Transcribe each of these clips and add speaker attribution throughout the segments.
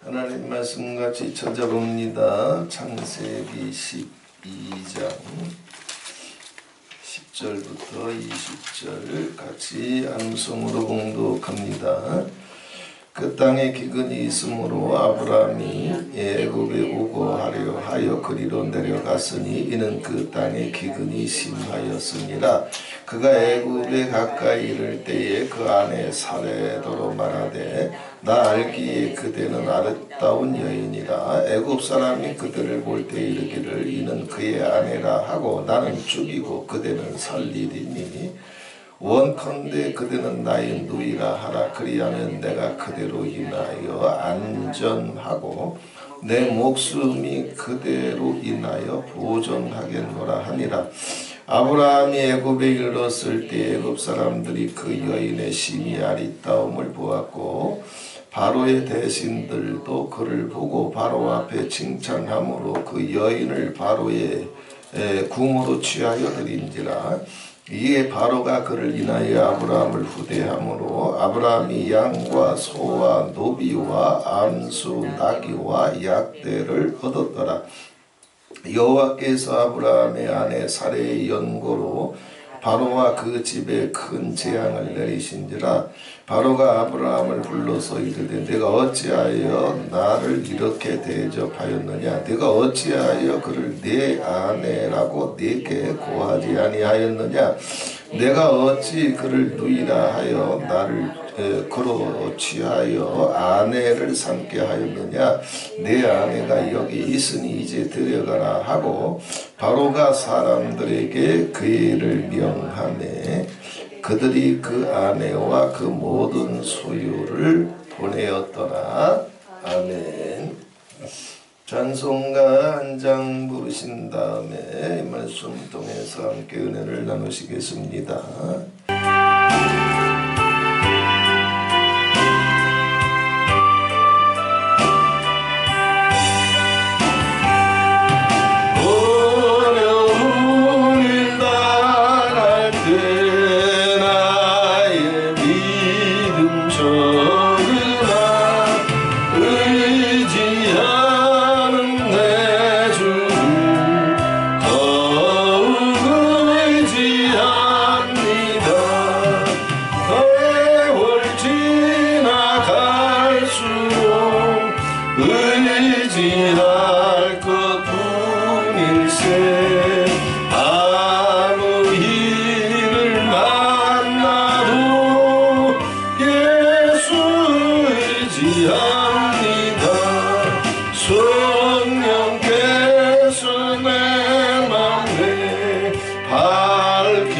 Speaker 1: 하나님 말씀 같이 찾아봅니다. 창세기 12장 10절부터 20절 같이 암송으로 봉독합니다. 그 땅에 기근이 있으므로 아브라함이 애굽에 오고 하려 하여 그리로 내려갔으니 이는 그 땅에 기근이 심하였으니라. 그가 애굽에 가까이 이를 때에 그 아내 사레도로 말하되 나 알기에 그대는 아름다운 여인이라. 애굽 사람이 그들을 볼 때 이르기를 이는 그의 아내라 하고 나는 죽이고 그대는 살리리니 원컨대 그대는 나의 누이라 하라. 그리하면 내가 그대로 인하여 안전하고 내 목숨이 그대로 인하여 보존하겠노라 하니라. 아브라함이 애굽에 이르렀을 때 애굽 사람들이 그 여인의 심히 아리따움을 보았고 바로의 대신들도 그를 보고 바로 앞에 칭찬함으로 그 여인을 바로의 궁으로 취하여 드린지라. 이에 바로가 그를 인하여 아브라함을 후대함으로 아브라함이 양과 소와 노비와 암수 나귀와 약대를 얻었더라. 여호와께서 아브라함의 아내 사레의 연고로 바로와 그 집에 큰 재앙을 내리신지라. 바로가 아브라함을 불러서 이르되 내가 어찌하여 나를 이렇게 대접하였느냐? 내가 어찌하여 그를 내 아내라고 내게 고하지 아니하였느냐? 내가 어찌 그를 누이라 하여 나를 그로 취하여 아내를 삼게 하였느냐? 내 아내가 여기 있으니 이제 데려가라 하고 바로가 사람들에게 그 일을 명하매 그들이 그 아내와 그 모든 소유를 보내었더라. 아멘. 찬송가 한 장 부르신 다음에 이 말씀 통해서 함께 은혜를 나누시겠습니다. 의지할 것뿐일세. 아무 일을 만나도 예수 의지합니다. 성령께서 내 맘에 밝히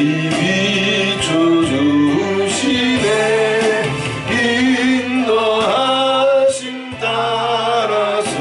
Speaker 1: 비춰주시네. 인도하심 따라서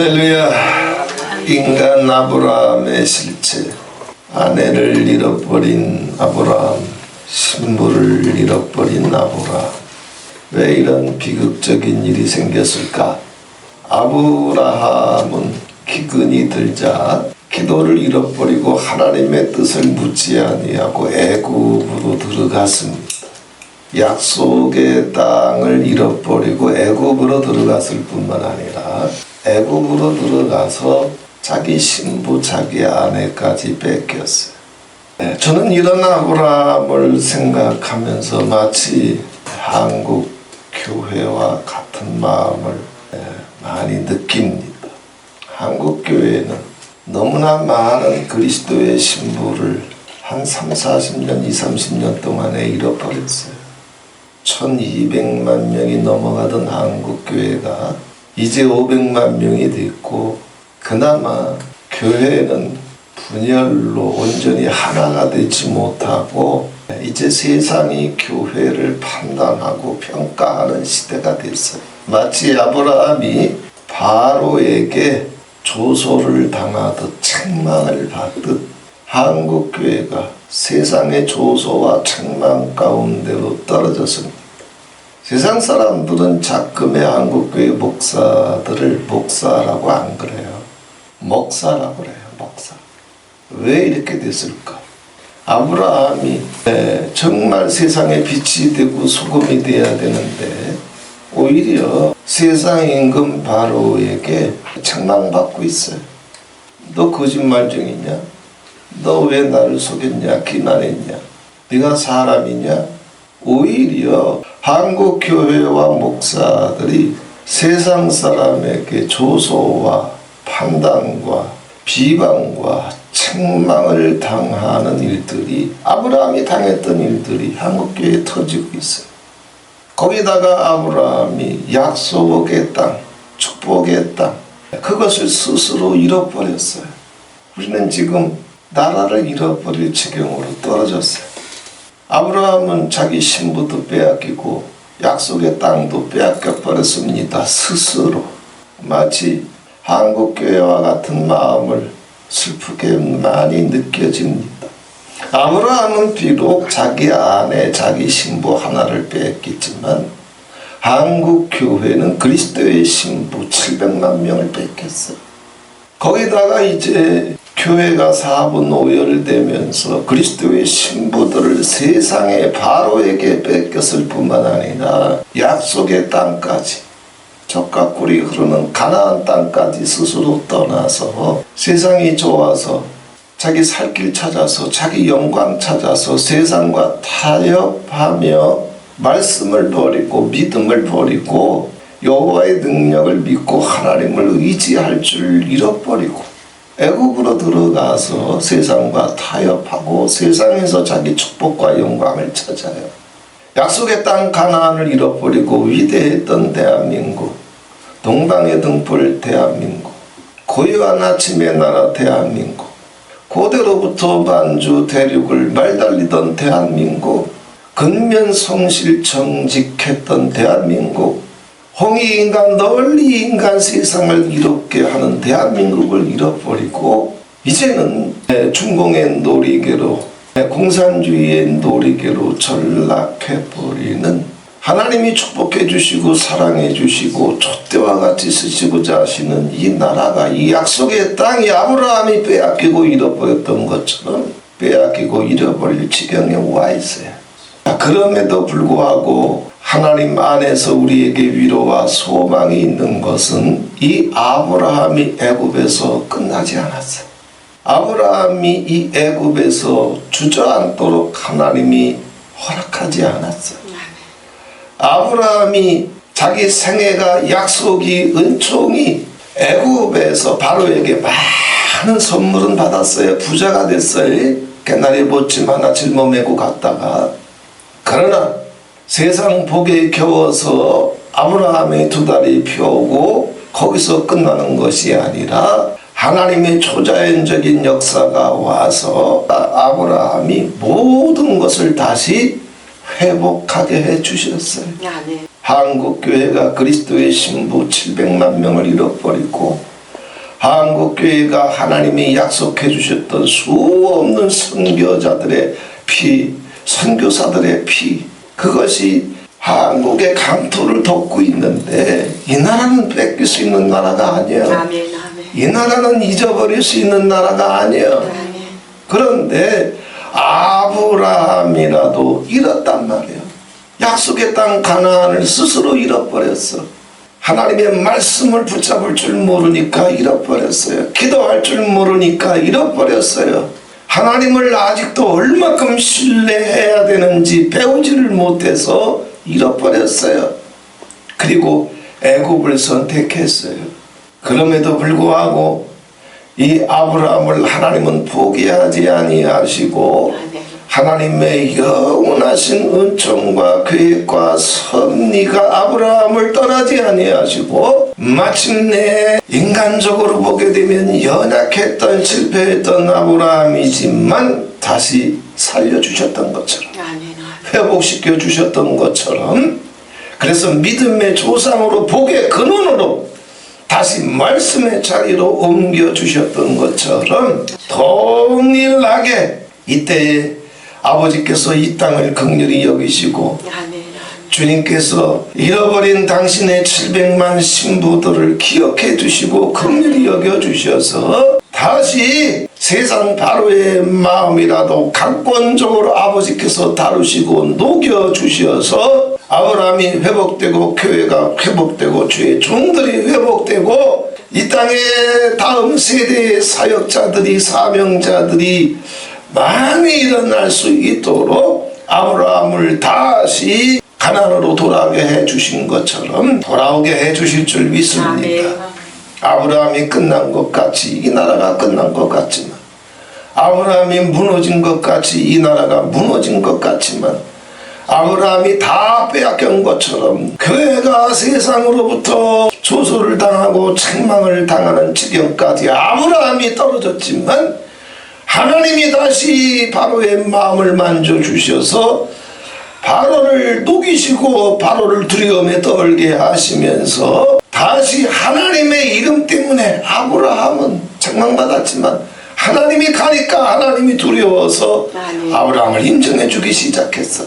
Speaker 1: 할렐루야. 인간 아브라함의 실체. 아내를 잃어버린 아브라함, 신부를 잃어버린 아브라함. 왜 이런 비극적인 일이 생겼을까? 아브라함은 기근이 들자 기도를 잃어버리고 하나님의 뜻을 묻지 아니하고 애굽으로 들어갔습니다. 약속의 땅을 잃어버리고 애굽으로 들어갔을 뿐만 아니라 애굽으로 들어가서 자기 신부, 자기 아내까지 뺏겼어요. 저는 이런 아브라함을 생각하면서 마치 한국 교회와 같은 마음을 많이 느낍니다. 한국 교회는 너무나 많은 그리스도의 신부를 한 30-40년, 20-30년 동안에 잃어버렸어요. 1200만 명이 넘어가던 한국교회가 이제 500만 명이 됐고, 그나마 교회는 분열로 온전히 하나가 되지 못하고 이제 세상이 교회를 판단하고 평가하는 시대가 됐어요. 마치 아브라함이 바로에게 조소를 당하듯 책망을 받듯 한국교회가 세상의 조소와 책망 가운데로 떨어졌습니다. 세상 사람들은 자금의 한국교회 목사들을 목사라고 안 그래요. 목사라고 그래요. 목사. 왜 이렇게 됐을까? 아브라함이 정말 세상의 빛이 되고 소금이 되어야 되는데 오히려 세상 임금 바로에게 책망받고 있어요. 너 거짓말 중이냐? 너 왜 나를 속였냐? 기만했냐? 네가 사람이냐? 오히려 한국 교회와 목사들이 세상 사람에게 조소와 판단과 비방과 책망을 당하는 일들이, 아브라함이 당했던 일들이 한국 교회에 터지고 있어요. 거기다가 아브라함이 약속의 땅, 축복의 땅, 그것을 스스로 잃어버렸어요. 우리는 지금 나라를 잃어버릴 지경으로 떨어졌어요. 아브라함은 자기 신부도 빼앗기고 약속의 땅도 빼앗겨 버렸습니다. 스스로. 마치 한국교회와 같은 마음을 슬프게 많이 느껴집니다. 아브라함은 비록 자기 아내, 자기 신부 하나를 빼앗겼지만 한국교회는 그리스도의 신부 700만 명을 뺏겼어요. 거기다가 이제 교회가 사분 오열되면서 그리스도의 신부들을 세상의 바로에게 뺏겼을 뿐만 아니라 약속의 땅까지, 젖과 꿀이 흐르는 가나안 땅까지 스스로 떠나서 세상이 좋아서 자기 살 길 찾아서 자기 영광 찾아서 세상과 타협하며 말씀을 버리고 믿음을 버리고 여호와의 능력을 믿고 하나님을 의지할 줄 잃어버리고 애국으로 들어가서 세상과 타협하고 세상에서 자기 축복과 영광을 찾아요. 약속의 땅 가나안을 잃어버리고 위대했던 대한민국, 동방의 등불 대한민국, 고요한 아침의 나라 대한민국, 고대로부터 만주 대륙을 말달리던 대한민국, 근면성실 정직했던 대한민국, 홍익인간 널리 인간 세상을 이롭게 하는 대한민국을 잃어버리고 이제는 중공의 놀이개로, 공산주의의 놀이개로 전락해버리는, 하나님이 축복해 주시고 사랑해 주시고 촛대와 같이 쓰시고자 하시는 이 나라가, 이 약속의 땅이 아브라함이 빼앗기고 잃어버렸던 것처럼 빼앗기고 잃어버릴 지경에 와 있어요. 그럼에도 불구하고 하나님 안에서 우리에게 위로와 소망이 있는 것은 이 아브라함이 애굽에서 끝나지 않았어요. 아브라함이 이 애굽에서 주저앉도록 하나님이 허락하지 않았어요. 아브라함이 자기 생애가, 약속이, 은총이 애굽에서 바로에게 많은 선물은 받았어요. 부자가 됐어요. 개나리 보침 하나 짊어매고 갔다가. 그러나 세상 복에 겨워서 아브라함의 두 다리 펴고 거기서 끝나는 것이 아니라 하나님의 초자연적인 역사가 와서 아브라함이 모든 것을 다시 회복하게 해주셨어요.
Speaker 2: 네.
Speaker 1: 한국교회가 그리스도의 신부 700만 명을 잃어버리고 한국교회가 하나님이 약속해 주셨던 수없는 선교자들의 피, 선교사들의 피, 그것이 한국의 강토를 덮고 있는데 이 나라는 뺏길 수 있는 나라가 아니야.
Speaker 2: 아멘, 아멘.
Speaker 1: 이 나라는 잊어버릴 수 있는 나라가 아니야.
Speaker 2: 아멘.
Speaker 1: 그런데 아브라함이라도 잃었단 말이야. 약속의 땅 가나안을 스스로 잃어버렸어. 하나님의 말씀을 붙잡을 줄 모르니까 잃어버렸어요. 기도할 줄 모르니까 잃어버렸어요. 하나님을 아직도 얼마큼 신뢰해야 되는지 배우지를 못해서 잃어버렸어요. 그리고 애굽을 선택했어요. 그럼에도 불구하고 이 아브라함을 하나님은 포기하지 아니하시고 하나님의 영원하신 은총과 계획과 섭리가 아브라함을 떠나지 아니하시고 마침내 인간적으로 보게 되면 연약했던 실패했던 아브라함이지만 다시 살려주셨던 것처럼 회복시켜 주셨던 것처럼 그래서 믿음의 조상으로 복의 근원으로 다시 말씀의 자리로 옮겨주셨던 것처럼 동일하게 이때에 아버지께서 이 땅을 긍휼히 여기시고 주님께서 잃어버린 당신의 700만 신부들을 기억해 주시고 긍휼히 여겨주셔서 다시 세상 바로의 마음이라도 강권적으로 아버지께서 다루시고 녹여주셔서 아브라함이 회복되고 교회가 회복되고 주의 종들이 회복되고 이 땅의 다음 세대의 사역자들이 사명자들이 많이 일어날 수 있도록 아브라함을 다시 가나안으로 돌아오게 해주신 것처럼 돌아오게 해주실 줄 믿습니다. 아브라함이 끝난 것 같이 이 나라가 끝난 것 같지만 아브라함이 무너진 것 같이 이 나라가 무너진 것 같지만 아브라함이 다 빼앗긴 것처럼 교회가 세상으로부터 조소를 당하고 책망을 당하는 지경까지 아브라함이 떨어졌지만 하나님이 다시 바로의 마음을 만져주셔서 바로를 녹이시고 바로를 두려움에 떨게 하시면서 다시 하나님의 이름 때문에 아브라함은 책망받았지만 하나님이 가니까 하나님이 두려워서 아브라함을 인정해 주기 시작했어.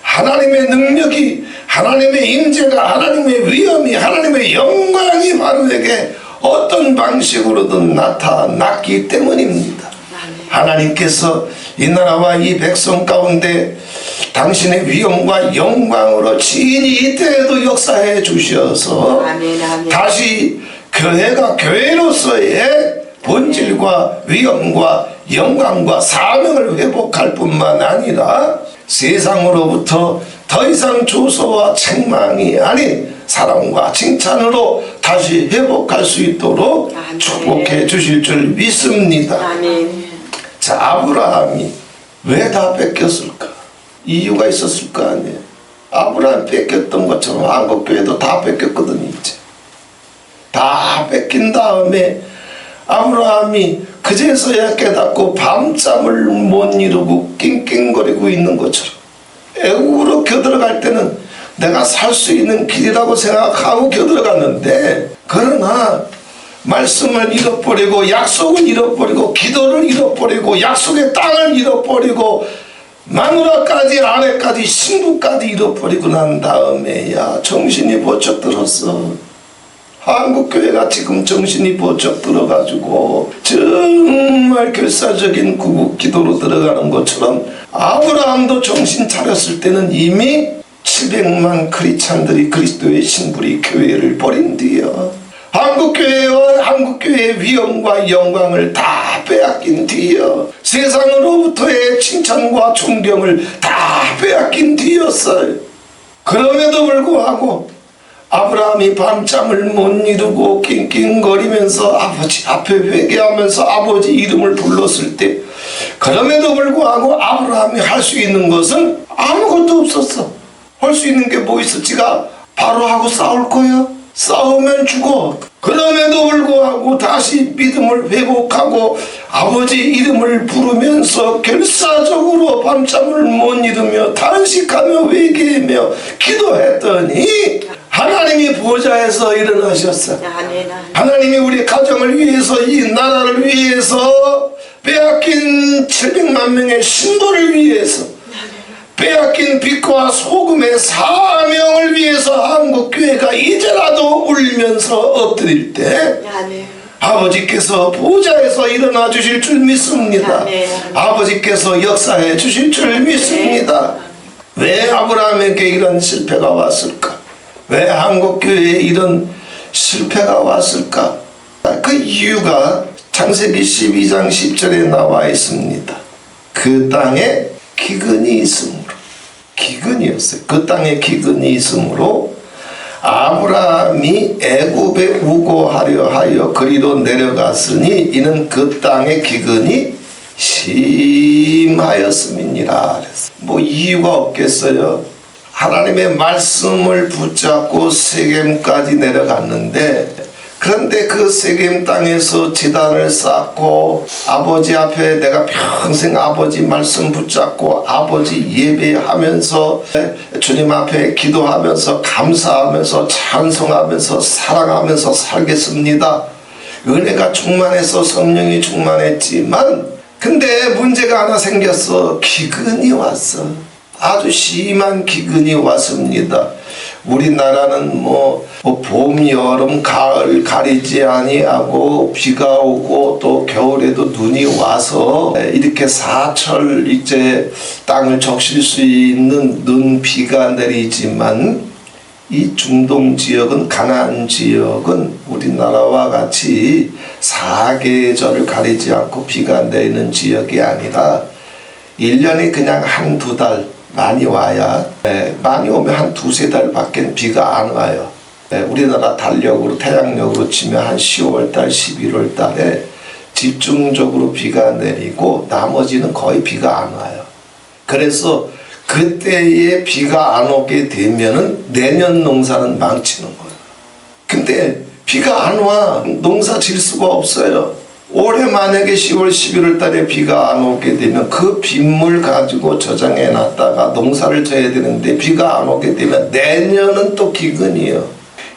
Speaker 1: 하나님의 능력이 하나님의 임재가 하나님의 위엄이 하나님의 영광이 바로에게 어떤 방식으로든 나타났기 때문입니다. 하나님께서 이 나라와 이 백성 가운데 당신의 위엄과 영광으로 친히 이때에도 역사해 주셔서 다시 교회가 교회로서의 본질과 위엄과 영광과 사명을 회복할 뿐만 아니라 세상으로부터 더 이상 조소와 책망이 아닌 사랑과 칭찬으로 다시 회복할 수 있도록 축복해 주실 줄 믿습니다. 자, 아브라함이 왜 다 뺏겼을까? 이유가 있었을 거 아니에요. 아브라함 뺏겼던 것처럼 한국교회도 다 뺏겼거든요. 이제 다 뺏긴 다음에 아브라함이 그제서야 깨닫고 밤잠을 못 이루고 낑낑거리고 있는 것처럼 애국으로 겨들어갈 때는 내가 살 수 있는 길이라고 생각하고 겨들어갔는데 그러나 말씀을 잃어버리고 약속을 잃어버리고 기도를 잃어버리고 약속의 땅을 잃어버리고 마누라까지 아내까지 신부까지 잃어버리고 난 다음에야 정신이 번쩍 들었어. 한국교회가 지금 정신이 번쩍 들어가지고 정말 결사적인 구국기도로 들어가는 것처럼 아브라함도 정신 차렸을 때는 이미 700만 크리스찬들이 그리스도의 신부리 교회를 버린 뒤여 한국교회와 한국교회의 위엄과 영광을 다 빼앗긴 뒤여 세상으로부터의 칭찬과 존경을 다 빼앗긴 뒤였어요. 그럼에도 불구하고 아브라함이 밤잠을 못 이루고 낑낑거리면서 아버지 앞에 회개하면서 아버지 이름을 불렀을 때 그럼에도 불구하고 아브라함이 할 수 있는 것은 아무것도 없었어. 할 수 있는 게 뭐 있었지가 바로 하고 싸울 거야. 싸우면 죽어. 그럼에도 불구하고 다시 믿음을 회복하고 아버지 이름을 부르면서 결사적으로 밤잠을 못 이루며 탄식하며 회개하며 기도했더니 하나님이 보좌에서 일어나셨어. 하나님이 우리 가정을 위해서, 이 나라를 위해서, 빼앗긴 700만 명의 신도를 위해서, 빼앗긴 빛과 소금의 사명을 위해서 한국교회가 이제라도 울면서 엎드릴 때 아버지께서 보좌에서 일어나 주실 줄 믿습니다. 아버지께서 역사해 주실 줄 믿습니다. 왜 아브라함에게 이런 실패가 왔을까? 왜 한국교회에 이런 실패가 왔을까? 그 이유가 창세기 12장 10절에 나와 있습니다. 그 땅에 기근이 있으므로, 기근이었어요. 그 땅에 기근이 있으므로 아브라함이 애굽에 우고하려 하여 그리로 내려갔으니 이는 그 땅의 기근이 심하였음이니라. 뭐 이유가 없겠어요? 하나님의 말씀을 붙잡고 세겜까지 내려갔는데, 그런데 그 세겜 땅에서 지단을 쌓고 아버지 앞에 내가 평생 아버지 말씀 붙잡고 아버지 예배하면서 주님 앞에 기도하면서 감사하면서 찬송하면서 사랑하면서 살겠습니다. 은혜가 충만해서 성령이 충만했지만, 근데 문제가 하나 생겼어. 기근이 왔어. 아주 심한 기근이 왔습니다. 우리나라는 봄, 여름, 가을 가리지 아니하고 비가 오고 또 겨울에도 눈이 와서 이렇게 사철 이제 땅을 적실 수 있는 눈, 비가 내리지만 이 중동 지역은, 가나안 지역은 우리나라와 같이 사계절을 가리지 않고 비가 내리는 지역이 아니라 1년에 그냥 한두 달 많이 와야, 많이 오면 한 두세 달밖에 비가 안 와요. 우리나라 달력으로, 태양력으로 치면 한 10월달, 11월달에 집중적으로 비가 내리고 나머지는 거의 비가 안 와요. 그래서 그때에 비가 안 오게 되면은 내년 농사는 망치는 거예요. 근데 비가 안 와. 농사 질 수가 없어요. 올해 만약에 10월, 11월 달에 비가 안 오게 되면 그 빗물 가지고 저장해 놨다가 농사를 져야 되는데 비가 안 오게 되면 내년은 또 기근이에요.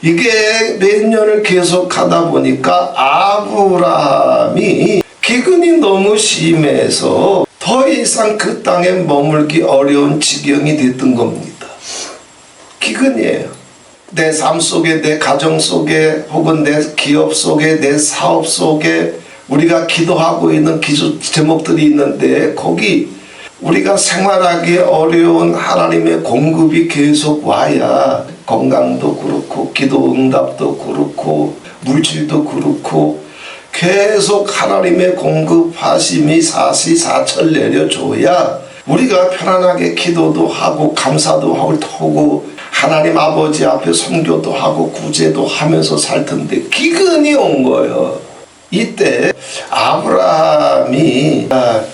Speaker 1: 이게 몇 년을 계속 하다 보니까 아브라함이 기근이 너무 심해서 더 이상 그 땅에 머물기 어려운 지경이 됐던 겁니다. 기근이에요. 내 삶 속에, 내 가정 속에, 혹은 내 기업 속에, 내 사업 속에 우리가 기도하고 있는 기도 제목들이 있는데, 거기 우리가 생활하기 어려운 하나님의 공급이 계속 와야 건강도 그렇고 기도 응답도 그렇고 물질도 그렇고 계속 하나님의 공급하심이 사시사철 내려줘야 우리가 편안하게 기도도 하고 감사도 하고 하나님 아버지 앞에 선교도 하고 구제도 하면서 살 텐데 기근이 온 거예요. 이때 아브라함이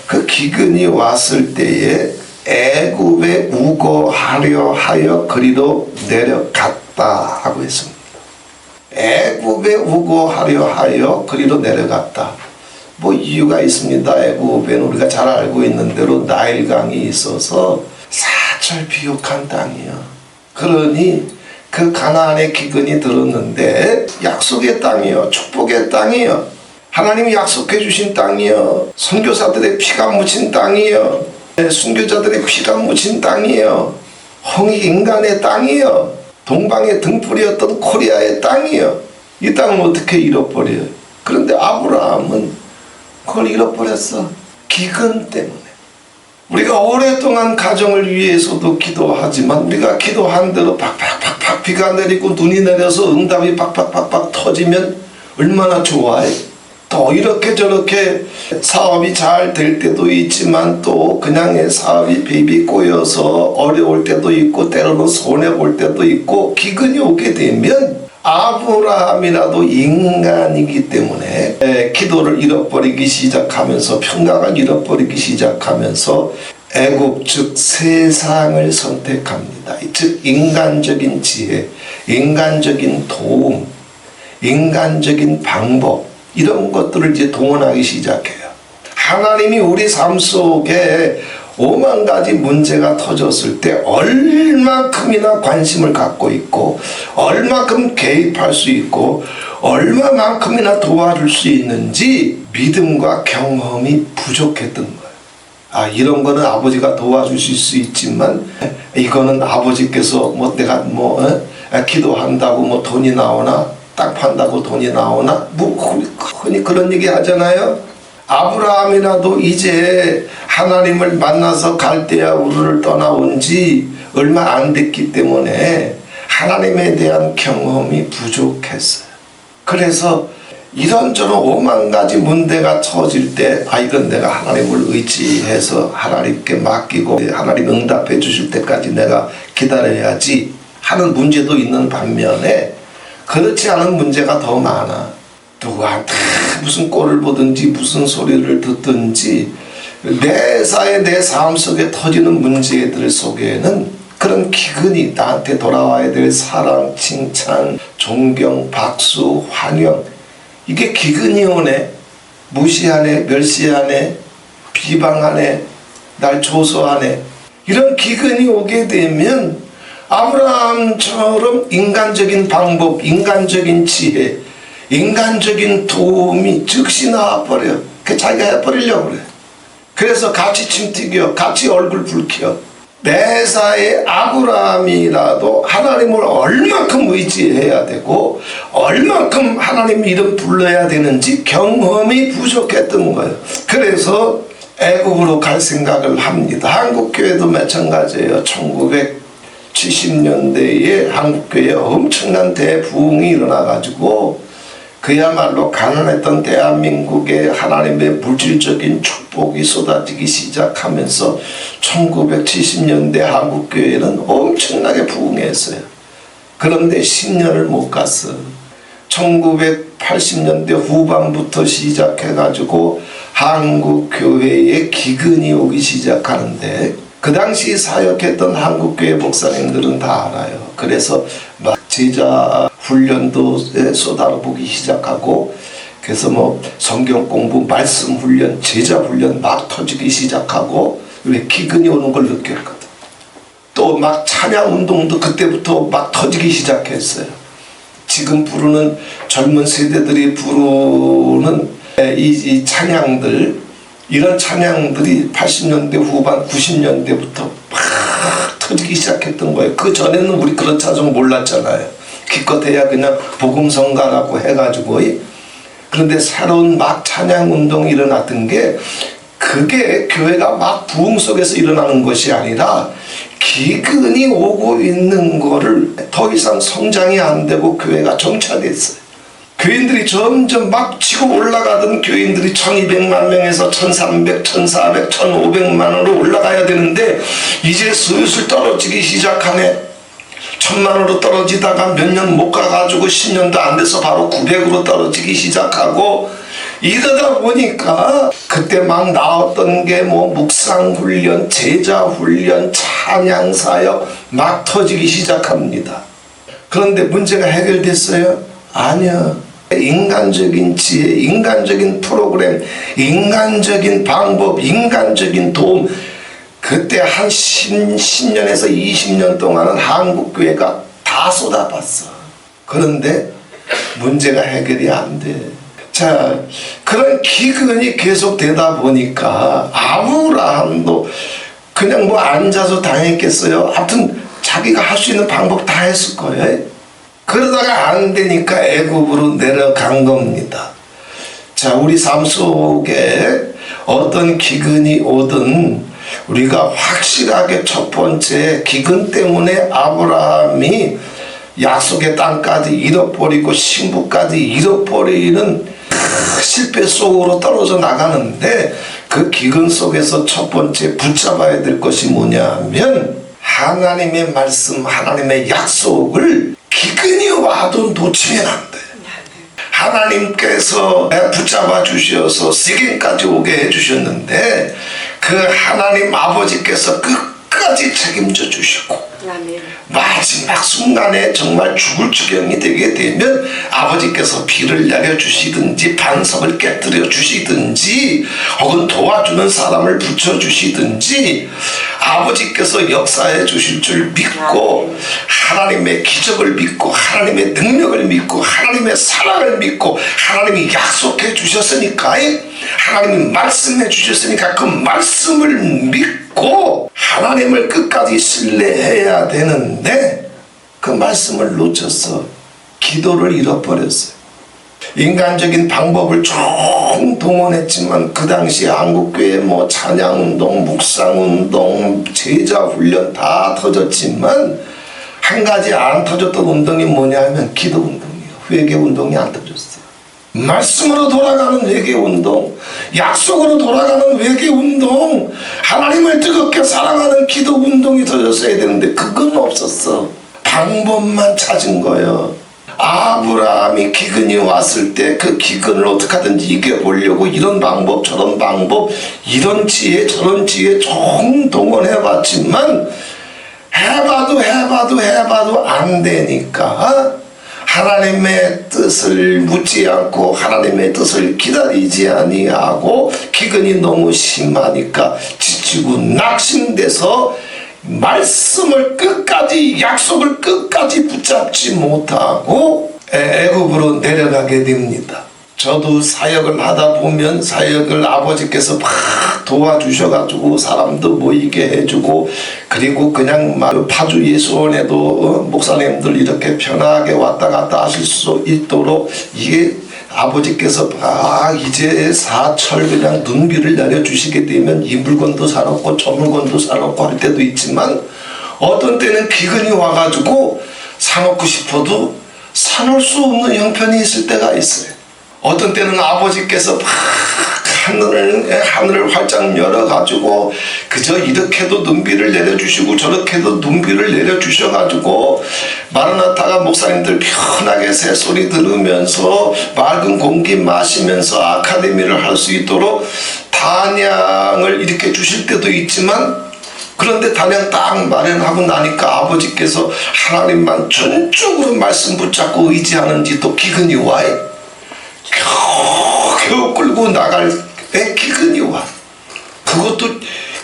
Speaker 1: 그 기근이 왔을 때에 애굽에 우거하려 하여 그리로 내려갔다 하고 있습니다. 애굽에 우거하려 하여 그리로 내려갔다. 뭐 이유가 있습니다. 애굽에는 우리가 잘 알고 있는 대로 나일강이 있어서 사철 비옥한 땅이요. 그러니 그 가나안의 기근이 들었는데 약속의 땅이요, 축복의 땅이요, 하나님이 약속해 주신 땅이요, 선교사들의 피가 묻힌 땅이요, 순교자들의 피가 묻힌 땅이요, 홍익인간의 땅이요, 동방의 등불이었던 코리아의 땅이요. 이 땅을 어떻게 잃어버려요? 그런데 아브라함은 그걸 잃어버렸어. 기근 때문에. 우리가 오랫동안 가정을 위해서도 기도하지만 우리가 기도한 대로 팍팍팍팍 비가 내리고 눈이 내려서 응답이 팍팍팍팍 터지면 얼마나 좋아해. 또 이렇게 저렇게 사업이 잘 될 때도 있지만 또 그냥 사업이 베이비 꼬여서 어려울 때도 있고 때로는 손해볼 때도 있고 기근이 오게 되면 아브라함이라도 인간이기 때문에 기도를 잃어버리기 시작하면서 평강을 잃어버리기 시작하면서 애굽 즉 세상을 선택합니다. 즉 인간적인 지혜, 인간적인 도움, 인간적인 방법 이런 것들을 이제 동원하기 시작해요. 하나님이 우리 삶 속에 오만 가지 문제가 터졌을 때 얼마큼이나 관심을 갖고 있고 얼마큼 개입할 수 있고 얼마만큼이나 도와줄 수 있는지 믿음과 경험이 부족했던 거예요. 이런 거는 아버지가 도와주실 수 있지만 이거는 아버지께서 내가 기도한다고 돈이 나오나, 땅 판다고 돈이 나오나, 흔히 그런 얘기 하잖아요. 아브라함이라도 이제 하나님을 만나서 갈대아 우르를 떠나온 지 얼마 안 됐기 때문에 하나님에 대한 경험이 부족했어요. 그래서 이런저런 오만 가지 문제가 터질 때 이건 내가 하나님을 의지해서 하나님께 맡기고 하나님 응답해 주실 때까지 내가 기다려야지 하는 문제도 있는 반면에 그렇지 않은 문제가 더 많아. 누구한테 무슨 꼴을 보든지 무슨 소리를 듣든지 매사에 내 삶 속에 터지는 문제들 속에는 그런 기근이 나한테 돌아와야 될 사랑, 칭찬, 존경, 박수, 환영, 이게 기근이 오네. 무시하네, 멸시하네, 비방하네, 날 조소하네. 이런 기근이 오게 되면 아브라함처럼 인간적인 방법, 인간적인 지혜, 인간적인 도움이 즉시 나와버려. 자기가 해버리려고 그래. 그래서 같이 침 튀겨, 같이 얼굴 붉혀. 매사에 아브라함이라도 하나님을 얼만큼 의지해야 되고 얼만큼 하나님 이름 불러야 되는지 경험이 부족했던 거예요. 그래서 애국으로 갈 생각을 합니다. 한국교회도 마찬가지예요. 1970년대에 한국교회에 엄청난 대부흥이 일어나가지고 그야말로 가난했던 대한민국에 하나님의 물질적인 축복이 쏟아지기 시작하면서 1970년대 한국교회는 엄청나게 부흥했어요. 그런데 10년을 못 갔어. 1980년대 후반부터 시작해가지고 한국교회에 기근이 오기 시작하는데 그 당시 사역했던 한국교회 목사님들은 다 알아요. 그래서 막 제자 훈련도 쏟아보기 시작하고 그래서 성경 공부, 말씀 훈련, 제자 훈련 막 터지기 시작하고 왜 기근이 오는 걸 느꼈거든. 또 막 찬양 운동도 그때부터 막 터지기 시작했어요. 지금 부르는 젊은 세대들이 부르는 이 찬양들, 이런 찬양들이 80년대 후반 90년대부터 막 터지기 시작했던 거예요. 그 전에는 우리 그런 찬송 몰랐잖아요. 기껏해야 그냥 복음성가라고 해가지고. 그런데 새로운 막 찬양 운동이 일어났던 게 그게 교회가 막 부흥 속에서 일어나는 것이 아니라 기근이 오고 있는 거를 더 이상 성장이 안 되고 교회가 정체됐어요. 교인들이 점점 막 치고 올라가던 교인들이 1200만 명에서 1300, 1400, 1500만으로 올라가야 되는데 이제 슬슬 떨어지기 시작하네. 1000만으로 떨어지다가 몇 년 못 가가지고 10년도 안 돼서 바로 900으로 떨어지기 시작하고 이러다 보니까 그때 막 나왔던 게 묵상훈련, 제자훈련, 찬양사역 막 터지기 시작합니다. 그런데 문제가 해결됐어요? 아니요. 인간적인 지혜, 인간적인 프로그램, 인간적인 방법, 인간적인 도움, 그때 한 10년에서 20년 동안은 한국교회가 다 쏟아봤어. 그런데 문제가 해결이 안 돼. 자, 그런 기근이 계속되다 보니까 아브라함도 그냥 앉아서 당했겠어요. 하여튼 자기가 할 수 있는 방법 다 했을 거예요. 그러다가 안 되니까 애굽으로 내려간 겁니다. 자, 우리 삶 속에 어떤 기근이 오든 우리가 확실하게 첫 번째 기근 때문에 아브라함이 약속의 땅까지 잃어버리고 신부까지 잃어버리는 실패 속으로 떨어져 나가는데 그 기근 속에서 첫 번째 붙잡아야 될 것이 뭐냐면 하나님의 말씀, 하나님의 약속을 기근이 와도 놓치면 안 돼. 하나님께서 붙잡아 주셔서 세겜까지 오게 해주셨는데 그 하나님 아버지께서 끝까지 책임져 주시고
Speaker 2: 아멘.
Speaker 1: 마지막 순간에 정말 죽을 지경이 되게 되면 아버지께서 비를 내려주시든지 반석을 깨뜨려 주시든지 혹은 도와주는 사람을 붙여주시든지 아버지께서 역사해 주실 줄 믿고 하나님의 기적을 믿고 하나님의 능력을 믿고 하나님의 사랑을 믿고 하나님이 약속해 주셨으니까 하나님이 말씀해 주셨으니까 그 말씀을 믿고 하나님을 끝까지 신뢰해야 되는데 그 말씀을 놓쳐서 기도를 잃어버렸어요. 인간적인 방법을 총 동원했지만 그 당시 한국교회 뭐 찬양운동, 묵상운동, 제자훈련 다 터졌지만 한 가지 안 터졌던 운동이 뭐냐면 기도운동이에요. 회개운동이 안 터졌어요. 말씀으로 돌아가는 회개운동, 약속으로 돌아가는 회개운동, 하나님을 뜨겁게 사랑하는 기도운동이 터졌어야 되는데 그건 없었어. 방법만 찾은 거예요. 아브라함이 기근이 왔을 때 그 기근을 어떻게 하든지 이겨보려고 이런 방법 저런 방법 이런 지혜 저런 지혜 총동원해봤지만 해봐도 안 되니까 하나님의 뜻을 묻지 않고 하나님의 뜻을 기다리지 아니하고 기근이 너무 심하니까 지치고 낙심돼서 말씀을 끝까지 약속을 끝까지 붙잡지 못하고 애굽으로 내려가게 됩니다. 저도 사역을 하다 보면 사역을 아버지께서 막 도와주셔가지고 사람도 모이게 해주고 그리고 그냥 파주 예수원에도 목사님들 이렇게 편하게 왔다 갔다 하실 수 있도록 이게 아버지께서 이제 사철 그냥 눈비를 내려주시게 되면 이 물건도 사놓고 저 물건도 사놓고 할 때도 있지만 어떤 때는 기근이 와가지고 사놓고 싶어도 사놓을 수 없는 형편이 있을 때가 있어요. 어떤 때는 아버지께서 막 하늘을 활짝 열어가지고 그저 이렇게도 눈비를 내려주시고 저렇게도 눈비를 내려주셔가지고 마라나타가 목사님들 편하게 새소리 들으면서 맑은 공기 마시면서 아카데미를 할 수 있도록 단양을 이렇게 주실 때도 있지만 그런데 단양 딱 마련하고 나니까 아버지께서 하나님만 전적으로 말씀 붙잡고 의지하는지 또 기근이 와요. 겨우 끌고 나갈 기근이 와. 그것도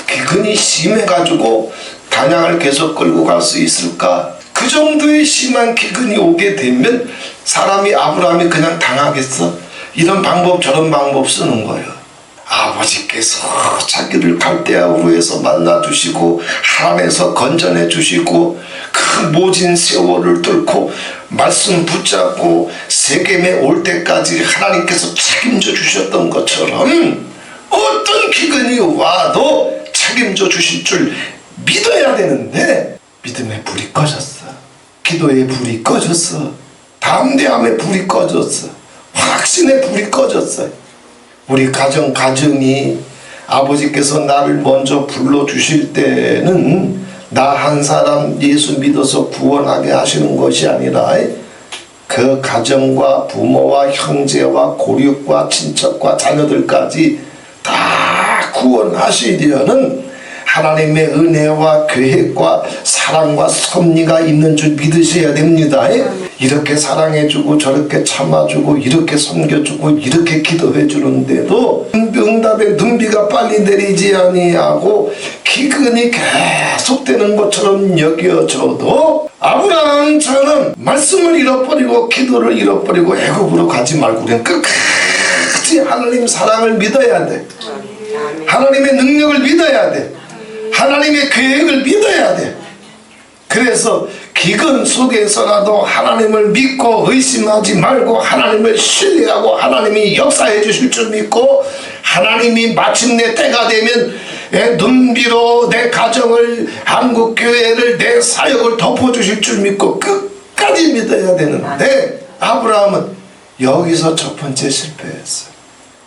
Speaker 1: 기근이 심해가지고 단양을 계속 끌고 갈 수 있을까? 그 정도의 심한 기근이 오게 되면 사람이 아브라함이 그냥 당하겠어? 이런 방법 저런 방법 쓰는 거예요. 아버지께서 자기를 갈대아우르에서 만나주시고 하란에서 건져내 주시고 그 모진 세월을 뚫고 말씀 붙잡고 세겜에 올 때까지 하나님께서 책임져 주셨던 것처럼 어떤 기근이 와도 책임져 주실 줄 믿어야 되는데 믿음의 불이 꺼졌어. 기도의 불이 꺼졌어. 담대함의 불이 꺼졌어. 확신의 불이 꺼졌어요. 우리 가정이 아버지께서 나를 먼저 불러주실 때는 나 한 사람 예수 믿어서 구원하게 하시는 것이 아니라 그 가정과 부모와 형제와 고륙과 친척과 자녀들까지 다 구원하시려는 하나님의 은혜와 계획과 사랑과 섭리가 있는 줄 믿으셔야 됩니다. 이렇게 사랑해주고 저렇게 참아주고 이렇게 섬겨주고 이렇게 기도해주는데도 응답의 눈비가 빨리 내리지 아니하고 기근이 계속되는 것처럼 여겨져도 아브라함처럼 말씀을 잃어버리고 기도를 잃어버리고 애굽으로 가지 말고 우리는 끝까지 하나님 사랑을 믿어야 돼. 하나님의 능력을 믿어야 돼. 하나님의 계획을 믿어야 돼. 그래서 기근 속에서라도 하나님을 믿고 의심하지 말고 하나님을 신뢰하고 하나님이 역사해 주실 줄 믿고 하나님이 마침내 때가 되면 눈비로 내 가정을 한국교회를 내 사역을 덮어주실 줄 믿고 끝까지 믿어야 되는데 아브라함은 여기서 첫 번째 실패했어요.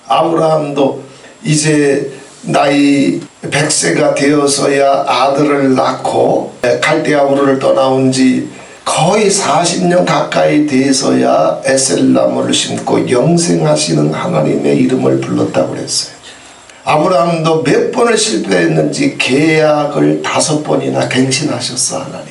Speaker 1: 아브라함도 이제 나이 100세가 되어서야 아들을 낳고 갈대아우르를 떠나온 지 거의 40년 가까이 돼서야 에셀나무를 심고 영생하시는 하나님의 이름을 불렀다고 그랬어요. 아브라함도 몇 번을 실패했는지 계약을 5번이나 갱신하셨어 하나님.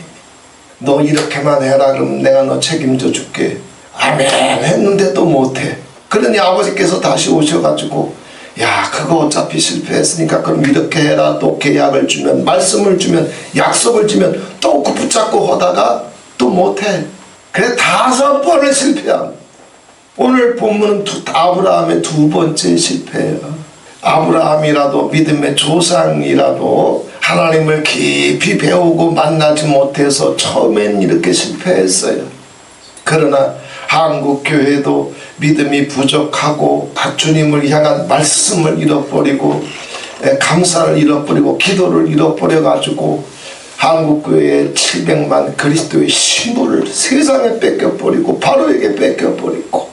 Speaker 1: 너 이렇게만 해라 그러면 내가 너 책임져 줄게. 아멘 했는데도 못해. 그러니 아버지께서 다시 오셔가지고 야 그거 어차피 실패했으니까 그럼 이렇게 해라. 또 계약을 주면 말씀을 주면 약속을 주면 또 그 붙잡고 하다가 또 못해. 그래 5번을 실패함. 오늘 본문은 아브라함의 2번째 실패예요. 아브라함이라도 믿음의 조상이라도 하나님을 깊이 배우고 만나지 못해서 처음엔 이렇게 실패했어요. 그러나 한국교회도 믿음이 부족하고 주님을 향한 말씀을 잃어버리고 감사를 잃어버리고 기도를 잃어버려가지고 한국교회의 700만 그리스도의 신부를 세상에 뺏겨버리고 바로에게 뺏겨버리고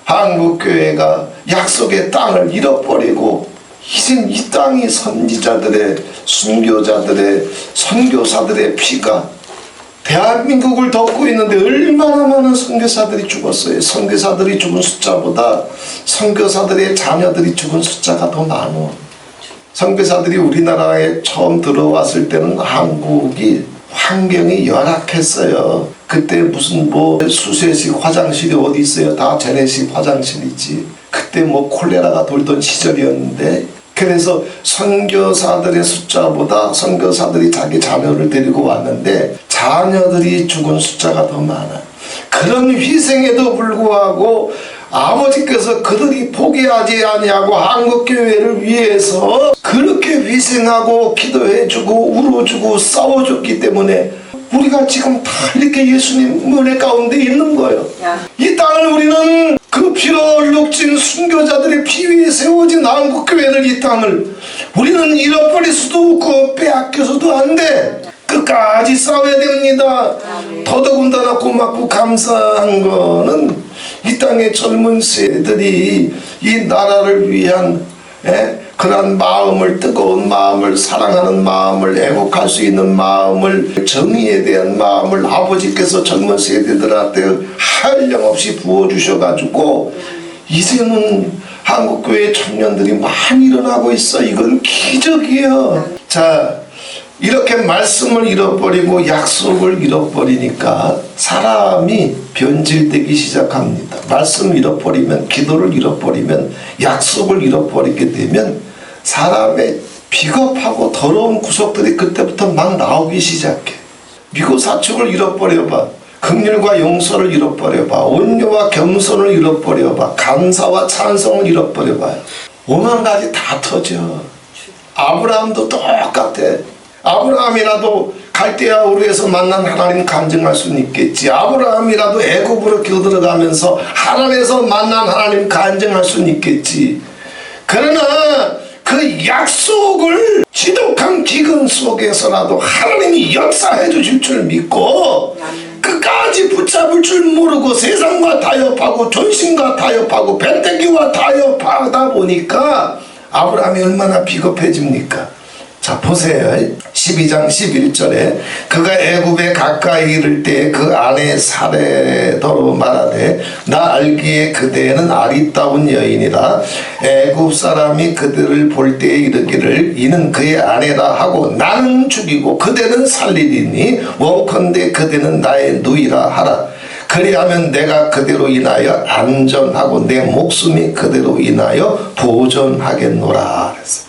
Speaker 1: 한국교회가 약속의 땅을 잃어버리고 이젠 이 땅이 선지자들의 순교자들의 선교사들의 피가 대한민국을 덮고 있는데 얼마나 많은 선교사들이 죽었어요. 선교사들이 죽은 숫자보다 선교사들의 자녀들이 죽은 숫자가 더 많어. 선교사들이 우리나라에 처음 들어왔을 때는 한국이 환경이 열악했어요. 그때 무슨 수세식 화장실이 어디 있어요? 다 재래식 화장실이지. 그때 콜레라가 돌던 시절이었는데 그래서 선교사들의 숫자보다 선교사들이 자기 자녀를 데리고 왔는데 자녀들이 죽은 숫자가 더 많아. 그런 희생에도 불구하고 아버지께서 그들이 포기하지 아니하고 한국교회를 위해서 그렇게 희생하고 기도해주고 울어주고 싸워줬기 때문에 우리가 지금 다 이렇게 예수님 은혜 가운데 있는 거예요. 이 땅을 우리는 그 피로 얼룩진 순교자들의 피 위에 세워진 한국교회를 이 땅을 우리는 잃어버릴 수도 없고 빼앗겨서도 안 돼. 끝까지 싸워야 됩니다. 더더군다나 고맙고 감사한 거는 이 땅의 젊은 세대들이 이 나라를 위한 그런 마음을, 뜨거운 마음을, 사랑하는 마음을, 애국할 수 있는 마음을, 정의에 대한 마음을 아버지께서 젊은 세대들한테 한량없이 부어주셔가지고 이제는 한국교회 청년들이 많이 일어나고 있어. 이건 기적이에요. 자, 이렇게 말씀을 잃어버리고 약속을 잃어버리니까 사람이 변질되기 시작합니다. 말씀을 잃어버리면, 기도를 잃어버리면, 약속을 잃어버리게 되면 사람의 비겁하고 더러운 구석들이 그때부터 막 나오기 시작해. 미고사축을 잃어버려봐. 긍휼과 용서를 잃어버려봐. 온유와 겸손을 잃어버려봐. 감사와 찬송을 잃어버려봐요. 오만 가지 다 터져. 아브라함도 똑같아. 아브라함이라도 갈대아 우르에서 만난 하나님 간증할 수는 있겠지. 아브라함이라도 애굽으로 들어가면서 하란에서 만난 하나님 간증할 수는 있겠지. 그러나 그 약속을 지독한 기근 속에서라도 하나님이 역사해 주실 줄 믿고 끝까지 붙잡을 줄 모르고 세상과 타협하고 존심과 타협하고 배때기와 타협하다 보니까 아브라함이 얼마나 비겁해집니까? 자, 보세요. 12장 11절에 그가 애굽에 가까이 이를 때 그 아내 사레더로 말하되 나 알기에 그대는 아리따운 여인이라. 애굽 사람이 그들을 볼 때에 이르기를 이는 그의 아내라 하고 나는 죽이고 그대는 살리리니 원컨대 그대는 나의 누이라 하라. 그리하면 내가 그대로 인하여 안전하고 내 목숨이 그대로 인하여 보존하겠노라. 그랬어요.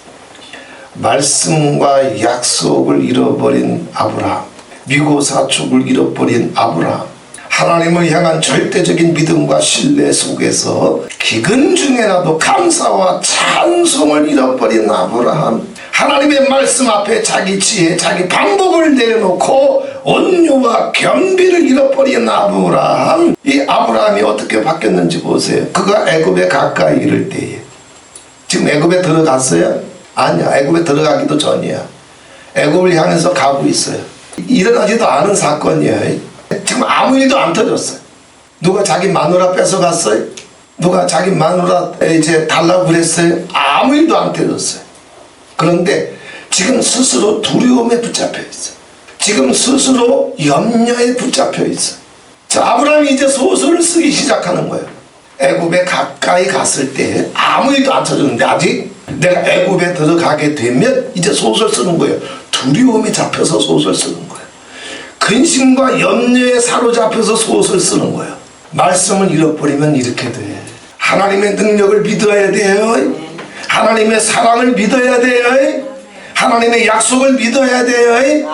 Speaker 1: 말씀과 약속을 잃어버린 아브라함, 미고사축을 잃어버린 아브라함, 하나님을 향한 절대적인 믿음과 신뢰 속에서 기근 중에라도 감사와 찬송을 잃어버린 아브라함, 하나님의 말씀 앞에 자기 지혜, 자기 방법을 내려놓고 온유와 겸비를 잃어버린 아브라함. 이 아브라함이 어떻게 바뀌었는지 보세요. 그가 애굽에 가까이 이를 때에, 지금 애굽에 들어갔어요? 아니야. 애굽에 들어가기도 전이야. 애굽을 향해서 가고 있어요. 일어나지도 않은 사건이에요. 지금 아무 일도 안 터졌어요. 누가 자기 마누라 뺏어갔어요? 누가 자기 마누라 이제 달라고 그랬어요? 아무 일도 안 터졌어요. 그런데 지금 스스로 두려움에 붙잡혀 있어요. 지금 스스로 염려에 붙잡혀 있어요. 자, 아브라함이 이제 소설을 쓰기 시작하는 거예요. 애굽에 가까이 갔을 때 아무 일도 안 터졌는데 아직 내가 애굽에 들어가게 되면 이제 소설 쓰는 거예요. 두려움이 잡혀서 소설 쓰는 거예요. 근심과 염려에 사로잡혀서 소설 쓰는 거예요. 말씀을 잃어버리면 이렇게 돼. 하나님의 능력을 믿어야 돼요. 하나님의 사랑을 믿어야 돼요. 하나님의 약속을 믿어야 돼요.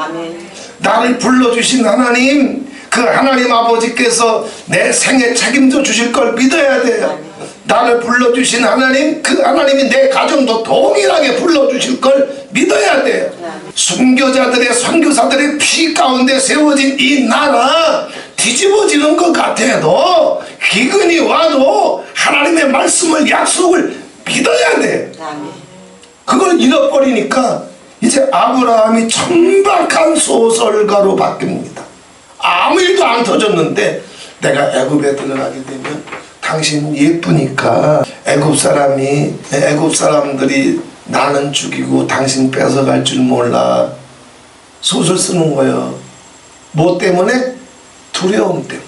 Speaker 1: 나를 불러주신 하나님, 그 하나님 아버지께서 내 생에 책임져 주실 걸 믿어야 돼요. 나를 불러주신 하나님, 그 하나님이 내 가정도 동일하게 불러주실 걸 믿어야 돼요. 순교자들의 선교사들의 피 가운데 세워진 이 나라 뒤집어지는 것 같아도 기근이 와도 하나님의 말씀을 약속을 믿어야 돼요. 그걸 잃어버리니까 이제 아브라함이 천박한 소설가로 바뀝니다. 아무 일도 안 터졌는데 내가 애굽에 들어가게 되면 당신 예쁘니까 애굽 사람들이 나는 죽이고 당신 뺏어갈 줄 몰라. 소설 쓰는 거예요. 뭐 때문에? 두려움 때문에.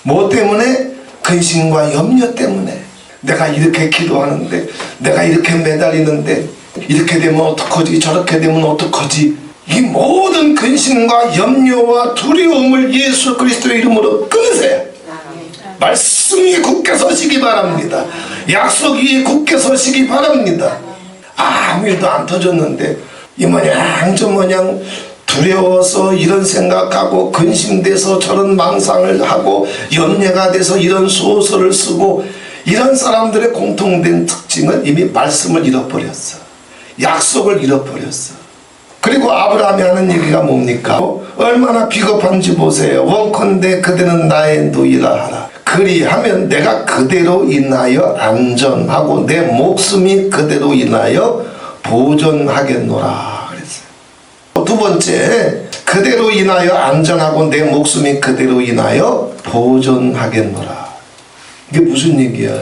Speaker 1: 뭐 때문에? 근심과 염려 때문에. 내가 이렇게 기도하는데, 내가 이렇게 매달리는데 이렇게 되면 어떡하지, 저렇게 되면 어떡하지. 이 모든 근심과 염려와 두려움을 예수 그리스도의 이름으로 끊으세요. 말씀 위에 굳게 서시기 바랍니다. 약속 위에 굳게 서시기 바랍니다. 아무 일도 안 터졌는데 이 모양 저 모양 두려워서 이런 생각하고 근심돼서 저런 망상을 하고 염려가 돼서 이런 소설을 쓰고, 이런 사람들의 공통된 특징은 이미 말씀을 잃어버렸어. 약속을 잃어버렸어. 그리고 아브라함이 하는 얘기가 뭡니까? 얼마나 비겁한지 보세요. 원컨대 그대는 나의 누이라 하라. 그리하면 내가 그대로 인하여 안전하고 내 목숨이 그대로 인하여 보존하겠노라 그랬어요. 두 번째, 그대로 인하여 안전하고 내 목숨이 그대로 인하여 보존하겠노라. 이게 무슨 얘기야?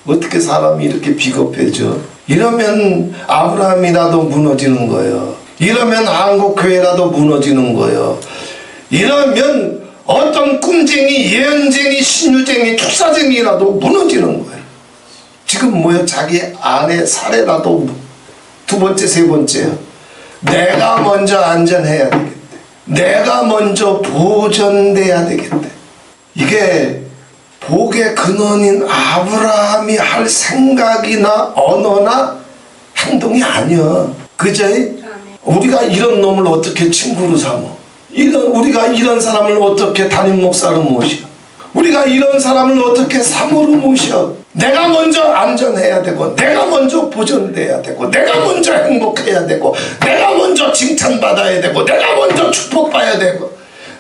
Speaker 1: 어떻게 사람이 이렇게 비겁해져? 이러면 아브라함이라도 무너지는 거예요. 이러면 한국교회라도 무너지는 거예요. 이러면 어떤 꿈쟁이, 예언쟁이, 신유쟁이, 축사쟁이라도 무너지는 거예요. 지금 뭐요? 자기 아내 살해라도 두 번째, 세 번째요. 내가 먼저 안전해야 되겠대. 내가 먼저 보존돼야 되겠대. 이게 복의 근원인 아브라함이 할 생각이나 언어나 행동이 아니야. 그죠? 우리가 이런 놈을 어떻게 친구로 삼어? 우리가 이런 사람을 어떻게 담임 목사로 모셔? 우리가 이런 사람을 어떻게 사모로 모셔? 내가 먼저 안전해야 되고, 내가 먼저 보존돼야 되고, 내가 먼저 행복해야 되고, 내가 먼저 칭찬받아야 되고, 내가 먼저 축복받아야 되고,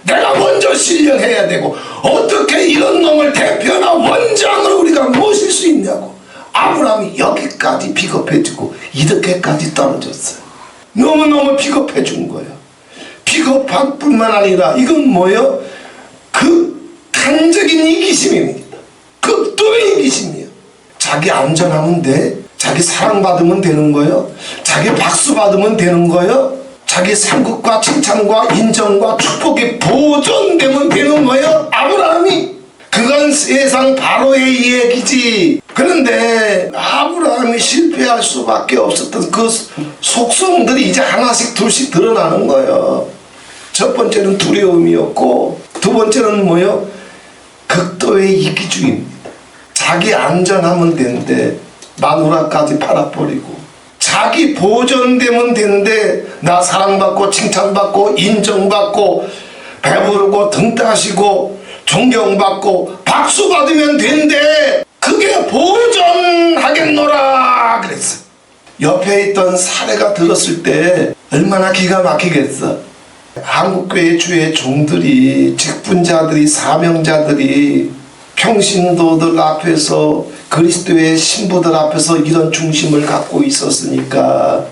Speaker 1: 내가 먼저 신령해야 되고, 어떻게 이런 놈을 대표나 원장으로 우리가 모실 수 있냐고. 아브라함이 여기까지 비겁해지고 이렇게까지 떨어졌어요. 너무너무 비겁해 준 거예요. 비겁한 뿐만 아니라 이건 뭐예요? 극한적인 이기심입니다. 극도의 이기심이에요. 자기 안전하면 돼? 자기 사랑받으면 되는 거예요? 자기 박수 받으면 되는 거예요? 자기 상급과 칭찬과 인정과 축복이 보존되면 되는 거예요? 아브라함이. 그건 세상 바로의 얘기지. 그런데 아브라함이 실패할 수밖에 없었던 그 속성들이 이제 하나씩 둘씩 드러나는 거예요. 첫 번째는 두려움이었고, 두 번째는 뭐예요? 극도의 이기주의입니다. 자기 안전하면 되는데 마누라까지 팔아버리고, 자기 보존되면 되는데 나 사랑받고 칭찬받고 인정받고 배부르고 등 따시고 존경받고 박수 받으면 되는데 그게 보존하겠노라 그랬어. 옆에 있던 사례가 들었을 때 얼마나 기가 막히겠어. 한국교회 주의 종들이, 직분자들이, 사명자들이 평신도들 앞에서, 그리스도의 신부들 앞에서 이런 중심을 갖고 있었으니까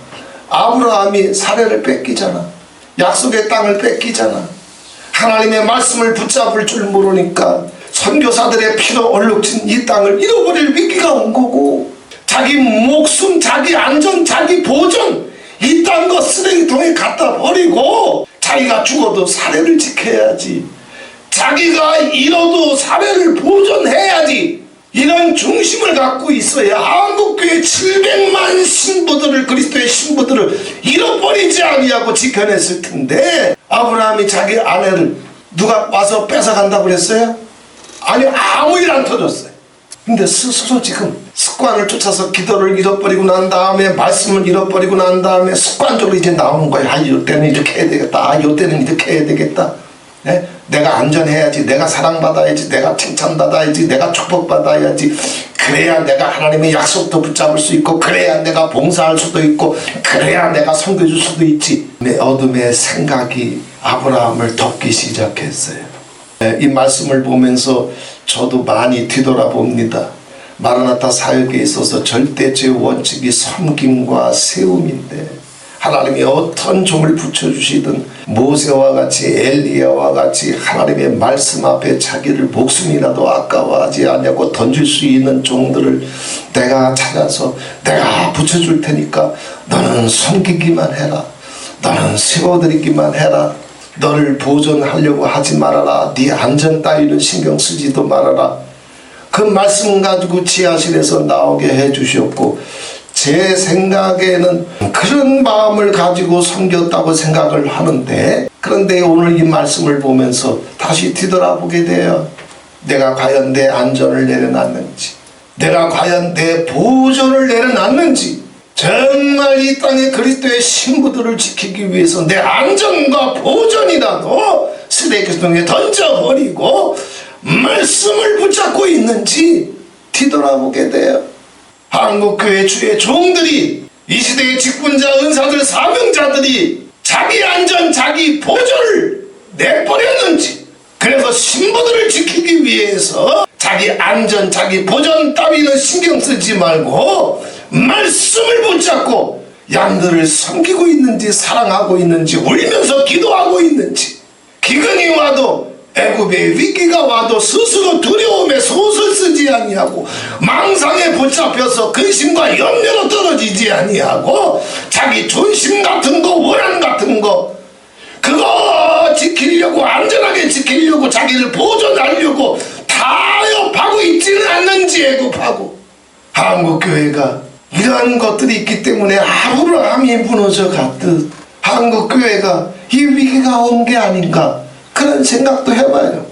Speaker 1: 아브라함이 사례를 뺏기잖아. 약속의 땅을 뺏기잖아. 하나님의 말씀을 붙잡을 줄 모르니까 선교사들의 피로 얼룩진 이 땅을 잃어버릴 위기가 온 거고, 자기 목숨, 자기 안전, 자기 보존 이딴 거 쓰레기통에 갖다 버리고 자기가 죽어도 사례를 지켜야지, 자기가 잃어도 사례를 보존해야지, 이런 중심을 갖고 있어야 한국교회 700만 신부들을, 그리스도의 신부들을 잃어버리지 아니하고 지켜냈을 텐데 아브라함이 자기 아내를 누가 와서 뺏어간다고 그랬어요? 아니, 아무 일 안 터졌어요. 근데 스스로 지금 습관을 쫓아서 기도를 잃어버리고 난 다음에 말씀을 잃어버리고 난 다음에 습관적으로 이제 나오는 거예요. 아, 이때는 이렇게 해야 되겠다. 아, 이때는 이렇게 해야 되겠다. 네? 내가 안전해야지. 내가 사랑받아야지. 내가 칭찬받아야지. 내가 축복받아야지. 그래야 내가 하나님의 약속도 붙잡을 수 있고, 그래야 내가 봉사할 수도 있고, 그래야 내가 섬겨줄 수도 있지. 내 어둠의 생각이 아브라함을 덮기 시작했어요. 네, 이 말씀을 보면서 저도 많이 뒤돌아봅니다. 마라나타 사역에 있어서 절대적 원칙이 섬김과 세움인데, 하나님이 어떤 종을 붙여주시든 모세와 같이 엘리야와 같이 하나님의 말씀 앞에 자기를 목숨이라도 아까워하지 않냐고 던질 수 있는 종들을 내가 찾아서 내가 붙여줄 테니까 너는 섬기기만 해라. 너는 세워드리기만 해라. 너를 보존하려고 하지 말아라. 네 안전 따위는 신경 쓰지도 말아라. 그 말씀 가지고 지하실에서 나오게 해주셨고, 제 생각에는 그런 마음을 가지고 섬겼다고 생각을 하는데, 그런데 오늘 이 말씀을 보면서 다시 뒤돌아보게 돼요. 내가 과연 내 안전을 내려놨는지, 내가 과연 내 보존을 내려놨는지, 정말 이 땅의 그리스도의 신부들을 지키기 위해서 내 안전과 보존이라도 쓰레기통에 던져버리고 말씀을 붙잡고 있는지 뒤돌아보게 돼요. 한국교회 주의 종들이, 이 시대의 직분자, 은사들, 사명자들이 자기 안전, 자기 보존을 내버렸는지, 그래서 신부들을 지키기 위해서 자기 안전, 자기 보존 따위는 신경 쓰지 말고 말씀을 붙잡고 양들을 섬기고 있는지, 사랑하고 있는지, 울면서 기도하고 있는지, 기근이 와도 애굽의 위기가 와도 스스로 두려움에 솥을 쓰지 아니하고 망상에 붙잡혀서 근심과 염려로 떨어지지 아니하고 자기 존심 같은 거, 원한 같은 거, 그거 지키려고, 안전하게 지키려고, 자기를 보존하려고 타협하고 있지는 않는지 애굽하고. 한국교회가 이러한 것들이 있기 때문에 아브라함이 무너져 갔듯 한국교회가 이 위기가 온 게 아닌가, 그런 생각도 해봐요.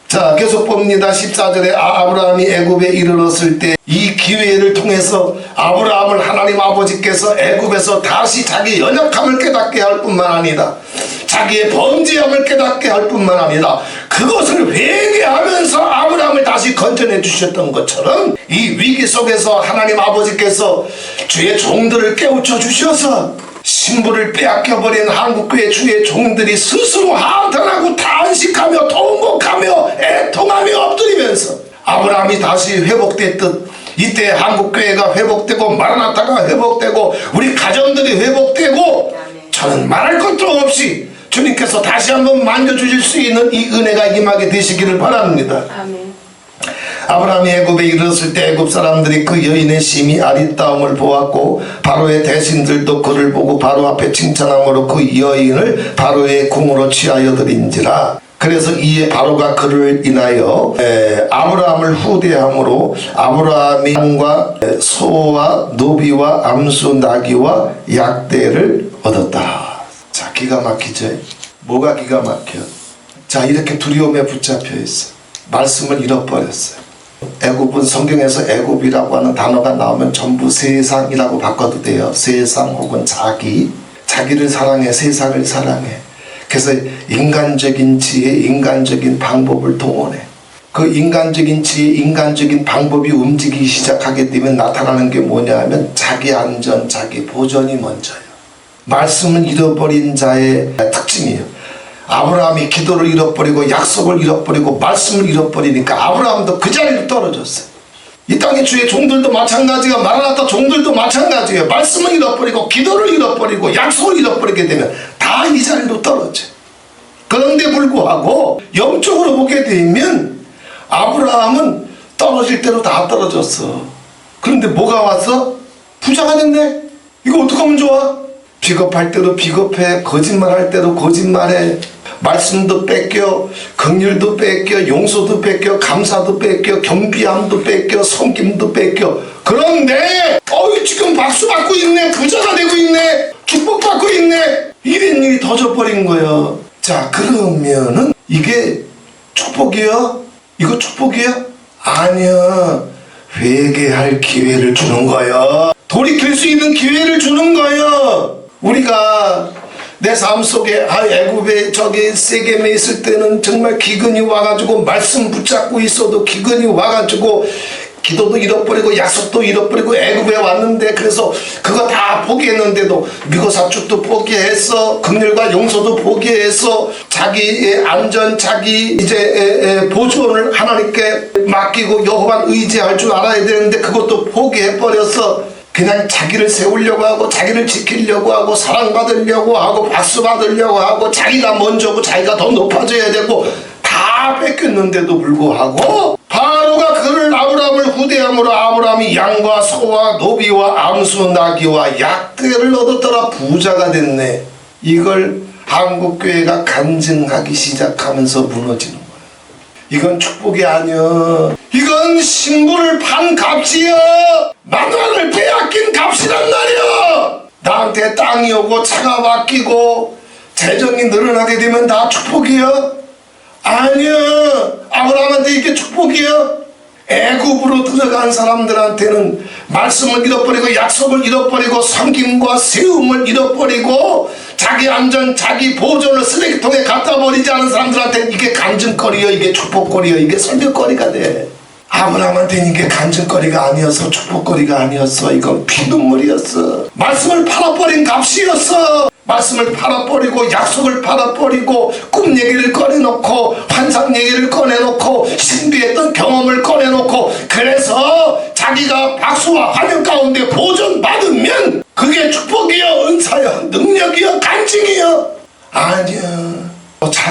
Speaker 1: 자, 계속 봅니다. 14절에 아브라함이 애굽에 이르렀을 때 이 기회를 통해서 아브라함을 하나님 아버지께서 애굽에서 다시 자기 연약함을 깨닫게 할 뿐만 아니라 자기의 범죄함을 깨닫게 할 뿐만 아니라 그것을 회개하면서 아브라함을 다시 건져내 주셨던 것처럼 이 위기 속에서 하나님 아버지께서 주의 종들을 깨우쳐 주셔서 신부를 빼앗겨버린 한국교회 주의 종들이 스스로 한탄하고 탄식하며 통곡하며 애통하며 엎드리면서 아브라함이 다시 회복됐듯 이때 한국교회가 회복되고 마라나타가 회복되고 우리 가정들이 회복되고, 저는 말할 것도 없이 주님께서 다시 한번 만져주실 수 있는 이 은혜가 임하게 되시기를 바랍니다.
Speaker 2: 아멘.
Speaker 1: 아브라함이 애굽에 이르렀을 때 애굽 사람들이 그 여인의 심히 아리따움을 보았고 바로의 대신들도 그를 보고 바로 앞에 칭찬함으로 그 여인을 바로의 궁으로 취하여 드린지라. 그래서 이에 바로가 그를 인하여 아브라함을 후대함으로 아브라함이 양과 소와 노비와 암수 나귀와 약대를 얻었다. 자, 기가 막히죠? 뭐가 기가 막혀? 자, 이렇게 두려움에 붙잡혀 있어. 말씀을 잃어버렸어요. 애굽은 성경에서 애굽이라고 하는 단어가 나오면 전부 세상이라고 바꿔도 돼요. 세상 혹은 자기를 사랑해, 세상을 사랑해. 그래서 인간적인 지혜, 인간적인 방법을 동원해. 그 인간적인 지혜, 인간적인 방법이 움직이기 시작하게 되면 나타나는 게 뭐냐 하면 자기 안전, 자기 보전이 먼저예요. 말씀을 잃어버린 자의 특징이에요. 아브라함이 기도를 잃어버리고 약속을 잃어버리고 말씀을 잃어버리니까 아브라함도 그 자리로 떨어졌어요. 이 땅의 주의 종들도 마찬가지가, 마라나타 종들도 마찬가지예요. 말씀을 잃어버리고 기도를 잃어버리고 약속을 잃어버리게 되면 다 이 자리로 떨어져요. 그런데 불구하고 영적으로 보게 되면 아브라함은 떨어질 대로 다 떨어졌어. 그런데 뭐가 왔어? 부자가 됐네. 이거 어떡하면 좋아? 비겁할 대로 비겁해, 거짓말할 대로 거짓말해, 말씀도 뺏겨, 긍휼도 뺏겨, 용서도 뺏겨, 감사도 뺏겨, 겸비함도 뺏겨, 섬김도 뺏겨. 그런데 지금 박수 받고 있네, 부자가 되고 있네, 축복받고 있네, 이런 일이 터져버린 거예요. 자, 그러면은 이게 축복이요? 이거 축복이요? 아니야. 회개할 기회를 주는 거예요. 돌이킬 수 있는 기회를 주는 거예요. 우리가 내 삶 속에 애굽에 저기 세겜에 있을 때는 정말 기근이 와가지고 말씀 붙잡고 있어도 기근이 와가지고 기도도 잃어버리고 약속도 잃어버리고 애굽에 왔는데 그래서 그거 다 포기했는데도 미고사축도 포기했어. 긍휼과 용서도 포기했어. 자기의 안전 자기 이제 보존을 하나님께 맡기고 여호와를 의지할 줄 알아야 되는데 그것도 포기해버렸어. 그냥 자기를 세우려고 하고 자기를 지키려고 하고 사랑받으려고 하고 박수 받으려고 하고 자기가 먼저고 자기가 더 높아져야 되고 다 뺏겼는데도 불구하고 바로가 그를 아브라함을 후대함으로 아브라함이 양과 소와 노비와 암수 나귀와 약대를 얻었더라. 부자가 됐네. 이걸 한국교회가 간증하기 시작하면서 무너지는 거야. 이건 축복이 아니야. 이건 신부를 판 값이야. 마누라를 빼앗긴 값이란 말이야. 나한테 땅이 오고 차가 바뀌고 재정이 늘어나게 되면 다 축복이야? 아니야. 아브라함한테 이게 축복이야? 애굽으로 들어간 사람들한테는 말씀을 잃어버리고 약속을 잃어버리고 섬김과 세움을 잃어버리고 자기 안전 자기 보존을 쓰레기통에 갖다 버리지 않은 사람들한테는 이게 간증거리여, 이게 축복거리여, 이게 설교거리가 돼. 아브라함한테는 이게 간증거리가 아니어서 축복거리가 아니었어. 이건 피눈물이었어. 말씀을 팔아버린 값이었어. 말씀을 팔아버리고 약속을 팔아버리고 꿈 얘기를 꺼내놓고 환상 얘기를 꺼내놓고 신비했던 경험을 꺼내놓고 그래서 자기가 박수와 환영 가운데 보존받으면 그게 축복이여, 은사여, 능력이여, 간증이여? 아니야.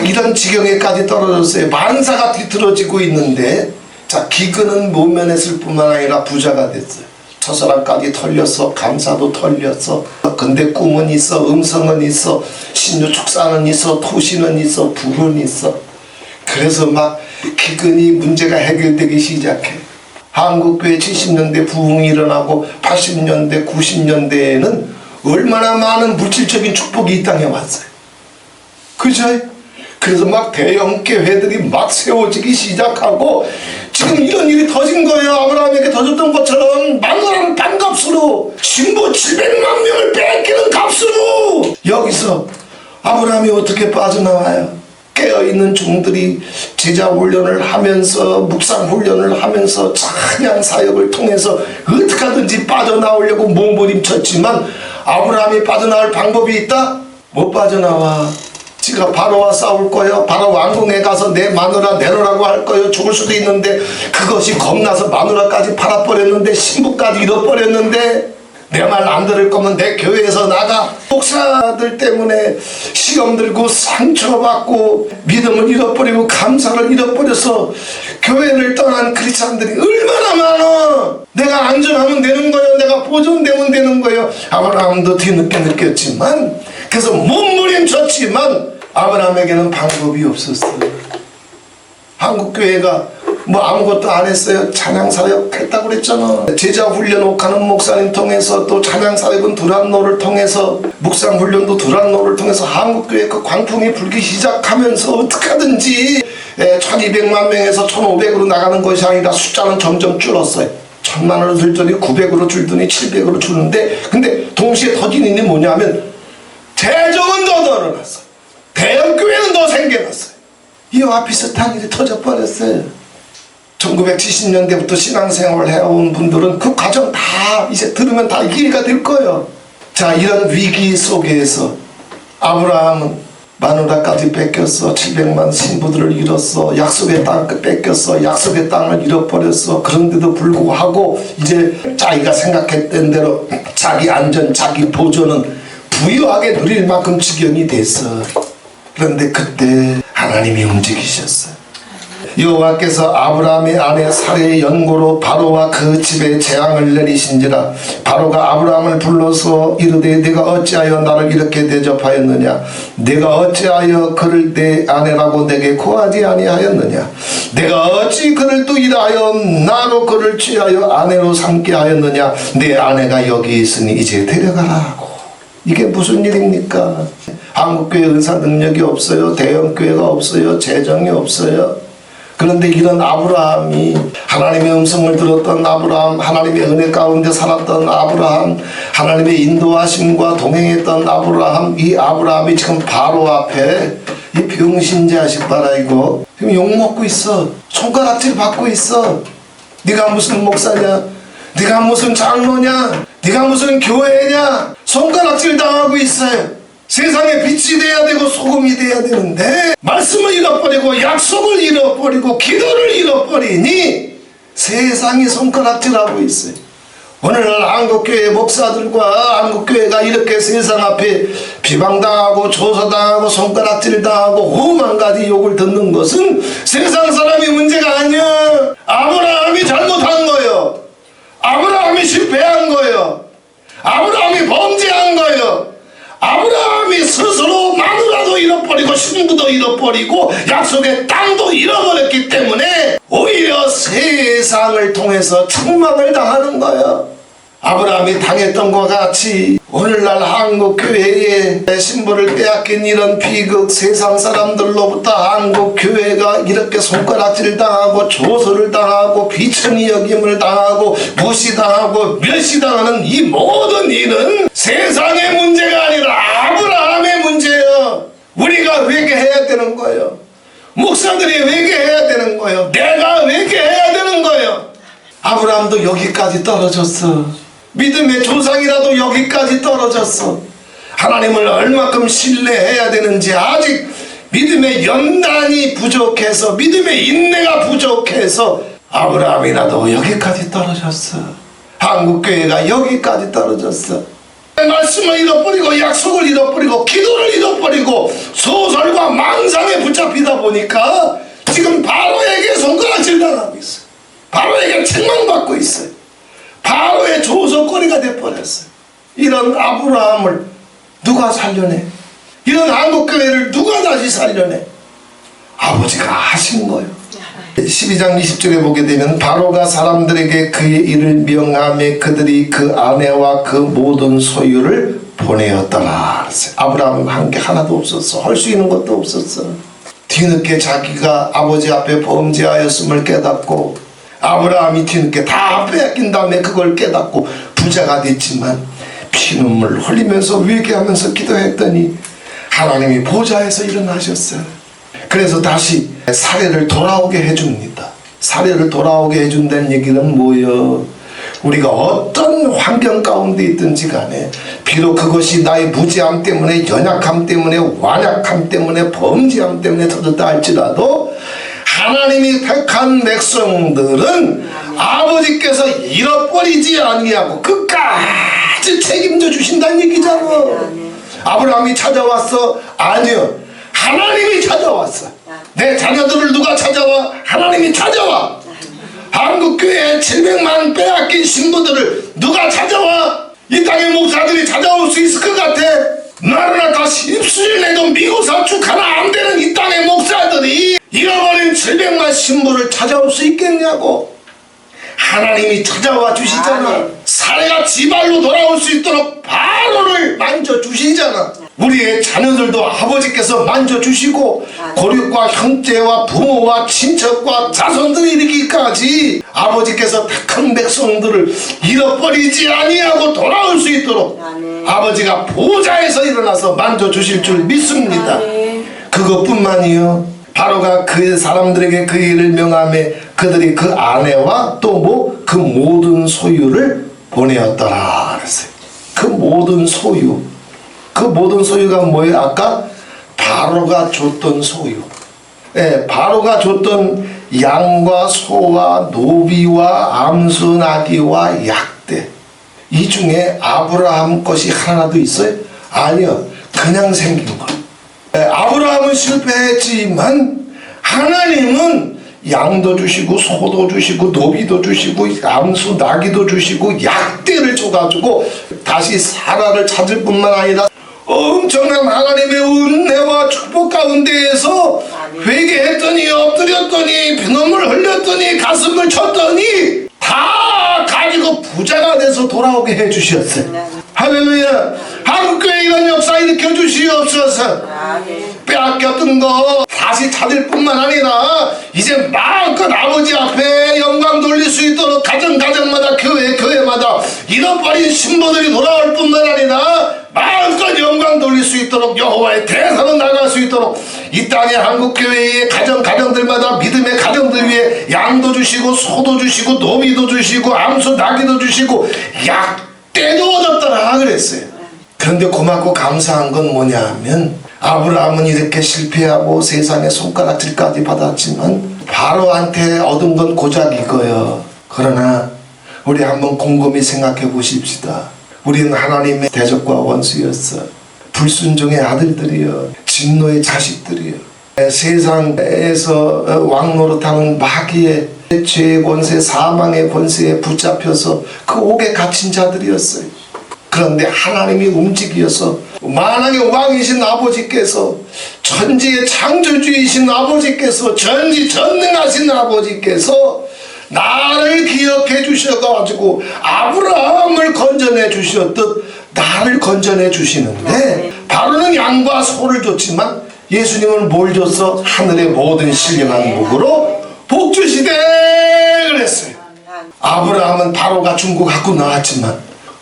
Speaker 1: 이런 지경에까지 떨어졌어요. 만사가 뒤틀어지고 있는데 자, 기근은 모면했을 뿐만 아니라 부자가 됐어요. 저 사람까지 털렸어. 감사도 털렸어. 근데 꿈은 있어. 음성은 있어. 신유축사는 있어. 토시는 있어. 불은 있어. 그래서 막 기근이 문제가 해결되기 시작해. 한국교회 70년대 부흥이 일어나고 80년대 90년대에는 얼마나 많은 물질적인 축복이 이 땅에 왔어요. 그죠? 그래서 막 대형 교회들이 막 세워지기 시작하고 지금 이런 일이 터진 거예요. 아브라함에게 터졌던 것처럼 마누라를 반 값으로 신부 700만 명을 뺏기는 값으로. 여기서 아브라함이 어떻게 빠져나와요? 깨어있는 종들이 제자 훈련을 하면서 묵상 훈련을 하면서 찬양 사역을 통해서 어떻게 하든지 빠져나오려고 몸부림쳤지만 아브라함이 빠져나올 방법이 있다? 못 빠져나와. 지가 바로와 싸울 거예요. 바로 왕궁에 가서 내 마누라 내놓으라고 할 거예요. 죽을 수도 있는데 그것이 겁나서 마누라까지 팔아버렸는데 신부까지 잃어버렸는데 내 말 안 들을 거면 내 교회에서 나가. 목사들 때문에 시험 들고 상처받고 믿음을 잃어버리고 감사를 잃어버려서 교회를 떠난 크리스찬들이 얼마나 많아. 내가 안전하면 되는 거예요. 내가 보존되면 되는 거예요. 아브라함도 뒤늦게 느꼈지만 그래서 몸부림쳤지만 아브라함에게는 방법이 없었어요. 한국교회가 뭐 아무것도 안 했어요. 찬양사역 했다고 그랬잖아. 제자훈련 하는 목사님 통해서 또 찬양사역은 두란노를 통해서 묵상훈련도 두란노를 통해서 한국교회 그 광풍이 불기 시작하면서 어떻게 하든지 1200만 명에서 1500으로 나가는 것이 아니라 숫자는 점점 줄었어요. 1000만으로 줄더니 900으로 줄더니 700으로 주는데 근데 동시에 터진 일이 뭐냐면 재정은 더 늘어났어. 대형교회는 더 생겨났어요. 이 앞에서 당일이 터져버렸어요. 1970년대부터 신앙생활을 해온 분들은 그 과정 다 이제 들으면 다 이해가 될 거예요. 자, 이런 위기 속에서 아브라함은 마누라까지 뺏겼어. 700만 신부들을 잃었어. 약속의 땅 뺏겼어. 약속의 땅을 잃어버렸어. 그런데도 불구하고 이제 자기가 생각했던 대로 자기 안전, 자기 보존은 부유하게 누릴 만큼 지경이 됐어. 그런데 그때 하나님이 움직이셨어요. 여호와께서 아브라함의 아내 사레의 연고로 바로와 그 집에 재앙을 내리신지라. 바로가 아브라함을 불러서 이르되 네가 어찌하여 나를 이렇게 대접하였느냐? 네가 어찌하여 그를 내 아내라고 내게 고하지 아니하였느냐? 내가 어찌 그를 또 일하여 나로 그를 취하여 아내로 삼게 하였느냐? 내 아내가 여기 있으니 이제 데려가라 하고. 이게 무슨 일입니까? 한국교회 의사 능력이 없어요. 대형교회가 없어요. 재정이 없어요. 그런데 이런 아브라함이 하나님의 음성을 들었던 아브라함, 하나님의 은혜 가운데 살았던 아브라함, 하나님의 인도하심과 동행했던 아브라함, 이 아브라함이 지금 바로 앞에 이 병신 자식 봐라 이거 지금 욕먹고 있어. 손가락질 받고 있어. 네가 무슨 목사냐? 네가 무슨 장로냐? 네가 무슨 교회냐? 손가락질 당하고 있어요. 세상에 빛이 돼야 되고 소금이 돼야 되는데 말씀을 잃어버리고 약속을 잃어버리고 기도를 잃어버리니 세상이 손가락질하고 있어요. 오늘날 한국교회 목사들과 한국교회가 이렇게 세상 앞에 비방당하고 조사당하고 손가락질당하고 오만 가지 욕을 듣는 것은 세상 사람이 문제가 아니야. 아브라함이 잘못한 거예요. 아브라함이 실패한 거예요. 아브라함이 범죄한 거예요. 아브라함이 스스로 마누라도 잃어버리고 신부도 잃어버리고 약속의 땅도 잃어버렸기 때문에 오히려 세상을 통해서 책망을 당하는 거예요. 아브라함이 당했던 것 같이 오늘날 한국교회의 신부를 빼앗긴 이런 비극, 세상 사람들로부터 한국교회가 이렇게 손가락질 당하고 조소를 당하고 비천히 여김을 당하고 무시당하고 멸시당하는 이 모든 일은 세상의 문제가 아니라 아브라함의 문제예요. 우리가 회개해야 되는 거예요. 목사들이 회개해야 되는 거예요. 내가 회개해야 되는 거예요. 아브라함도 여기까지 떨어졌어. 믿음의 조상이라도 여기까지 떨어졌어. 하나님을 얼마큼 신뢰해야 되는지 아직 믿음의 연단이 부족해서 믿음의 인내가 부족해서 아브라함이라도 여기까지 떨어졌어. 한국교회가 여기까지 떨어졌어. 말씀을 잃어버리고 약속을 잃어버리고 기도를 잃어버리고 소설과 망상에 붙잡히다 보니까 지금 바로에게 손가락질 당하고 있어요. 바로에게 책망받고 있어요. 바로의 조소거리가 돼버렸어요. 이런 아브라함을 누가 살려내? 이런 한국교회를 누가 다시 살려내? 아버지가 하신 거예요. 12장 20절에 보게 되면 바로가 사람들에게 그의 일을 명하며 그들이 그 아내와 그 모든 소유를 보내었더라. 아브라함은 한 게 하나도 없었어. 할 수 있는 것도 없었어. 뒤늦게 자기가 아버지 앞에 범죄하였음을 깨닫고 아브라함이 뒤늦게 다 빼앗긴 다음에 그걸 깨닫고 부자가 됐지만 피눈물 흘리면서 회개하면서 기도했더니 하나님이 보좌에서 일어나셨어요. 그래서 다시 사례를 돌아오게 해줍니다. 사례를 돌아오게 해준다는 얘기는 뭐예요? 우리가 어떤 환경 가운데 있든지 간에 비록 그것이 나의 무지함 때문에 연약함 때문에 완약함 때문에 범죄함 때문에 터졌다 할지라도 하나님이 택한 백성들은 아버지께서 잃어버리지 아니하고 끝까지 책임져 주신다는 얘기잖아. 아브라함이 찾아왔어? 아니요. 하나님이 찾아왔어. 내 자녀들을 누가 찾아와? 하나님이 찾아와. 한국교회 700만 빼앗긴 신부들을 누가 찾아와? 이 땅의 목사들이 찾아올 수 있을 것 같아? 마르나타 십수일 내도 미고사축 하나 안 되는 이 땅의 목사들이 잃어버린 700만 신부를 찾아올 수 있겠냐고. 하나님이 찾아와 주시잖아. 사례가 지발로 돌아올 수 있도록 바로를 만져주시잖아. 우리의 자녀들도 아버지께서 만져주시고 고륙과 형제와 부모와 친척과 자손들이 이르기까지 아버지께서 택한 백성들을 잃어버리지 아니하고 돌아올 수 있도록 아버지가 보좌에서 일어나서 만져주실 줄 믿습니다. 그것뿐만이요. 바로가 그 사람들에게 그 일을 명하며 그들이 그 아내와 또 그 모든 소유를 보내었더라 그랬어요. 그 모든 소유, 그 모든 소유가 뭐예요? 아까 바로가 줬던 소유. 예, 바로가 줬던 양과 소와 노비와 암수 나귀와 약대, 이 중에 아브라함 것이 하나도 있어요? 아니요. 그냥 생긴 거. 예, 아브라함은 실패했지만 하나님은 양도 주시고 소도 주시고 노비도 주시고 암수 나귀도 주시고 약대를 줘가지고 다시 사라를 찾을 뿐만 아니라 엄청난 하나님의 은혜와 축복 가운데에서 회개했더니 엎드렸더니 피눈물 흘렸더니 가슴을 쳤더니 다 가지고 부자가 돼서 돌아오게 해주셨어요. 할렐루야. 한국 한국교회 이런 역사 일으켜 주시옵소서. 빼앗겼던 거 다시 찾을 뿐만 아니라 이제 마음껏 아버지 앞에 영광 돌릴 수 있도록 가정마다 교회마다 잃어버린 신부들이 돌아올 뿐만 아니라 마음껏 영광 돌릴 수 있도록 여호와의 대사로 나갈 수 있도록 이 땅의 한국교회의 가정들마다 믿음의 가정들 위해 양도 주시고 소도 주시고 노비도 주시고 암소 나귀도 주시고 약대도 얻었더라 그랬어요. 그런데 고맙고 감사한 건 뭐냐 하면 아브라함은 이렇게 실패하고 세상의 손가락질까지 받았지만 바로한테 얻은 건 고작 이거요. 그러나 우리 한번 곰곰이 생각해 보십시다. 우리는 하나님의 대적과 원수였어. 불순종의 아들들이요, 진노의 자식들이요, 세상에서 왕노릇하는 마귀의 죄의 권세, 사망의 권세에 붙잡혀서 그 옥에 갇힌 자들이었어요. 그런데 하나님이 움직여서 만왕의 왕이신 아버지께서, 천지의 창조주이신 아버지께서, 전지전능하신 아버지께서 나를 기억해 주셔가지고 아브라함을 건져내 주셨듯 나를 건져내 주시는데, 바로는 양과 소를 줬지만 예수님은 뭘 줬어? 하늘의 모든 신령한 복으로 복 주시되 그랬어요. 아브라함은 바로가 준 거 갖고 나왔지만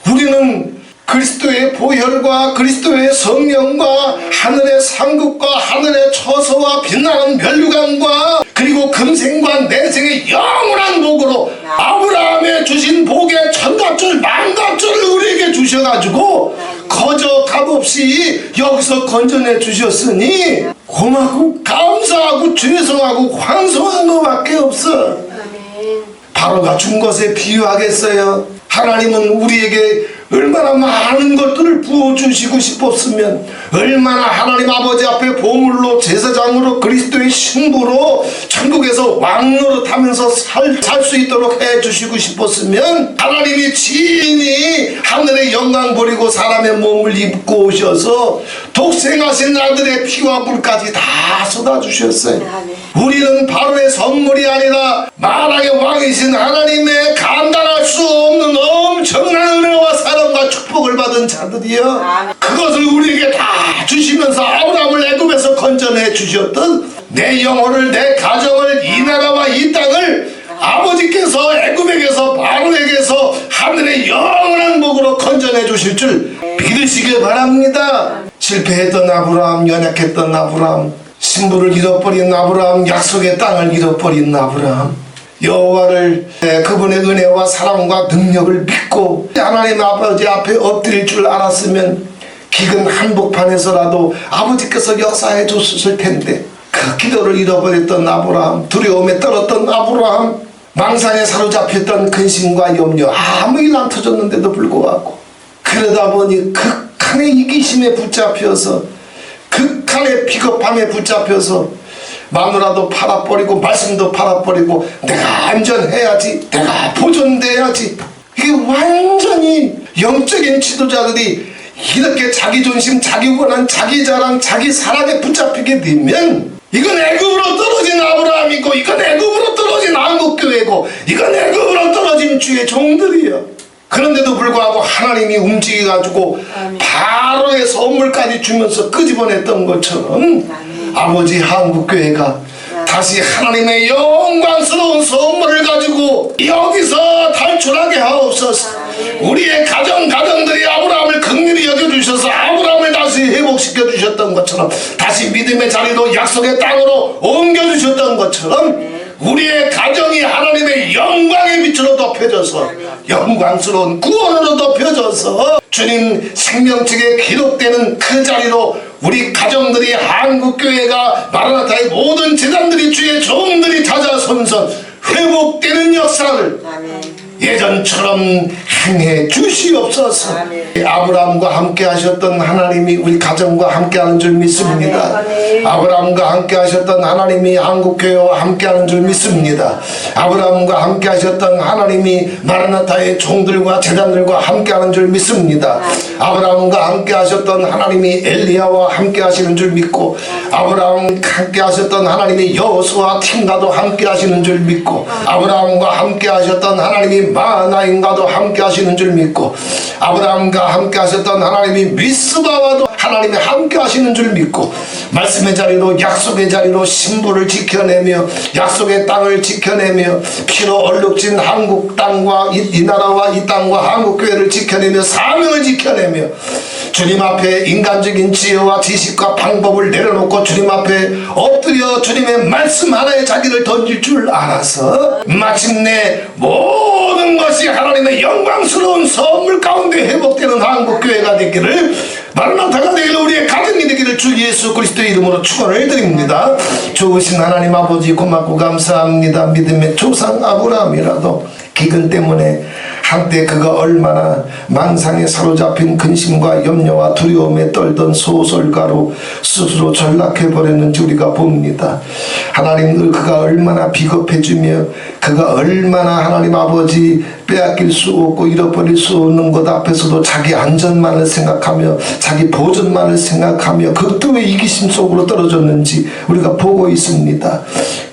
Speaker 1: 우리는 그리스도의 보혈과 그리스도의 성령과 하늘의 상급과 하늘의 처소와 빛나는 멸류관과 그리고 금생과 내생의 영원한 복으로 아브라함의 주신 복의 천갑줄 만갑줄을 우리에게 주셔가지고 거저 값없이 여기서 건져내 주셨으니 고맙고 감사하고 죄송하고 황송한 것밖에 없어. 바로가 준 것에 비유하겠어요? 하나님은 우리에게 얼마나 많은 것들을 부어주시고 싶었으면 얼마나 하나님 아버지 앞에 보물로 제사장으로 그리스도의 신부로 천국에서 왕노릇하면서 살 수 있도록 해주시고 싶었으면 하나님이 친히 하늘의 영광 버리고 사람의 몸을 입고 오셔서 독생하신 아들의 피와 물까지 다 쏟아주셨어요. 우리는 바로의 선물이 아니라 만왕의 왕이신 하나님의 감당할 수 없는 엄청난 은혜와 사랑과 축복을 받은 자들이여, 그것을 우리에게 다 주시면서 아브라함을 애굽에서 건져내 주셨던 내 영혼을, 내 가정을, 이 나라와 이 땅을 아버지께서 애굽에게서 바로에게서 하늘의 영원한 복으로 건져내 주실 줄 믿으시길 바랍니다. 실패했던 아브라함, 연약했던 아브라함, 신부를 잃어버린 아브라함, 약속의 땅을 잃어버린 아브라함, 여호와를, 그분의 은혜와 사랑과 능력을 믿고 하나님 아버지 앞에 엎드릴 줄 알았으면 기근 한복판에서라도 아버지께서 역사해 줬을 텐데, 그 기도를 잃어버렸던 아브라함, 두려움에 떨었던 아브라함, 망상에 사로잡혔던 근심과 염려, 아무 일 안 터졌는데도 불구하고 그러다 보니 극한의 이기심에 붙잡혀서, 극한의 비겁함에 붙잡혀서 마누라도 팔아버리고 말씀도 팔아버리고 내가 안전해야지, 내가 보존돼야지. 이게 완전히 영적인 지도자들이 이렇게 자기 존심, 자기 권한, 자기 자랑, 자기 사랑에 붙잡히게 되면 이건 애굽으로 떨어진 아브라함이고, 이건 애굽으로 떨어진 한국교회고, 이건 애굽으로 떨어진 주의 종들이요. 그런데도 불구하고 하나님이 움직여가지고 바로의 선물까지 주면서 끄집어냈던 것처럼 아버지 한국교회가 다시 하나님의 영광스러운 선물을 가지고 여기서 탈출하게 하옵소서. 우리의 가정들이 아브라함을 긍휼히 여겨주셔서 아브라함을 다시 회복시켜 주셨던 것처럼, 다시 믿음의 자리로 약속의 땅으로 옮겨주셨던 것처럼 우리의 가정이 하나님의 영광의 빛으로 덮여져서 영광스러운 구원으로 덮여져서 주님 생명책에 기록되는 그 자리로 우리 가정들이, 한국교회가, 마라나타의 모든 재단들이, 주의 종들이 찾아선서 회복되는 역사를 예전처럼 행해 주시옵소서. 아브라함과 함께 하셨던 하나님이 우리 가정과 함께 하는 줄 믿습니다. 아브라함과 함께 하셨던 하나님이 한국교회와 함께 하는 줄 믿습니다. 아브라함과 함께 하셨던 하나님이 마라나타의 종들과 재단들과 함께 하는 줄 믿습니다. 아브라함과 함께 하셨던 하나님이 엘리야와 함께 하시는 줄 믿고, 아브라함과 함께 하셨던 하나님이 여호수아 팀과도 함께 하시는 줄 믿고, 아브라함과 함께 하셨던 하나님이 마하나임과도 함께 하시는 줄 믿고, 아브라함과 함께 하셨던 하나님이 미스바와도 하나님이 함께 하시는 줄 믿고, 말씀의 자리로 약속의 자리로 신부를 지켜내며 약속의 땅을 지켜내며 피로 얼룩진 한국 땅과 이 나라와 이 땅과 한국교회를 지켜내며 사명을 지켜내며 주님 앞에 인간적인 지혜와 지식과 방법을 내려놓고 주님 앞에 엎드려 주님의 말씀 하나에 자기를 던질 줄 알아서 마침내 모든 것이 하나님의 영광스러운 선물 가운데 회복되는 한국교회가 되기를, 마라나타가 되기를, 우리의 가정이 되기를 주 예수 그리스도의 이름으로 축원을 드립니다. 좋으신 하나님 아버지 고맙고 감사합니다. 믿음의 조상 아브라함이라도 기근 때문에 한때 그가 얼마나 망상에 사로잡힌 근심과 염려와 두려움에 떨던 소설가로 스스로 전락해버렸는지 우리가 봅니다. 하나님, 그가 얼마나 비겁해지며 그가 얼마나 하나님 아버지 빼앗길 수 없고 잃어버릴 수 없는 것 앞에서도 자기 안전만을 생각하며 자기 보존만을 생각하며 극도의 이기심 속으로 떨어졌는지 우리가 보고 있습니다.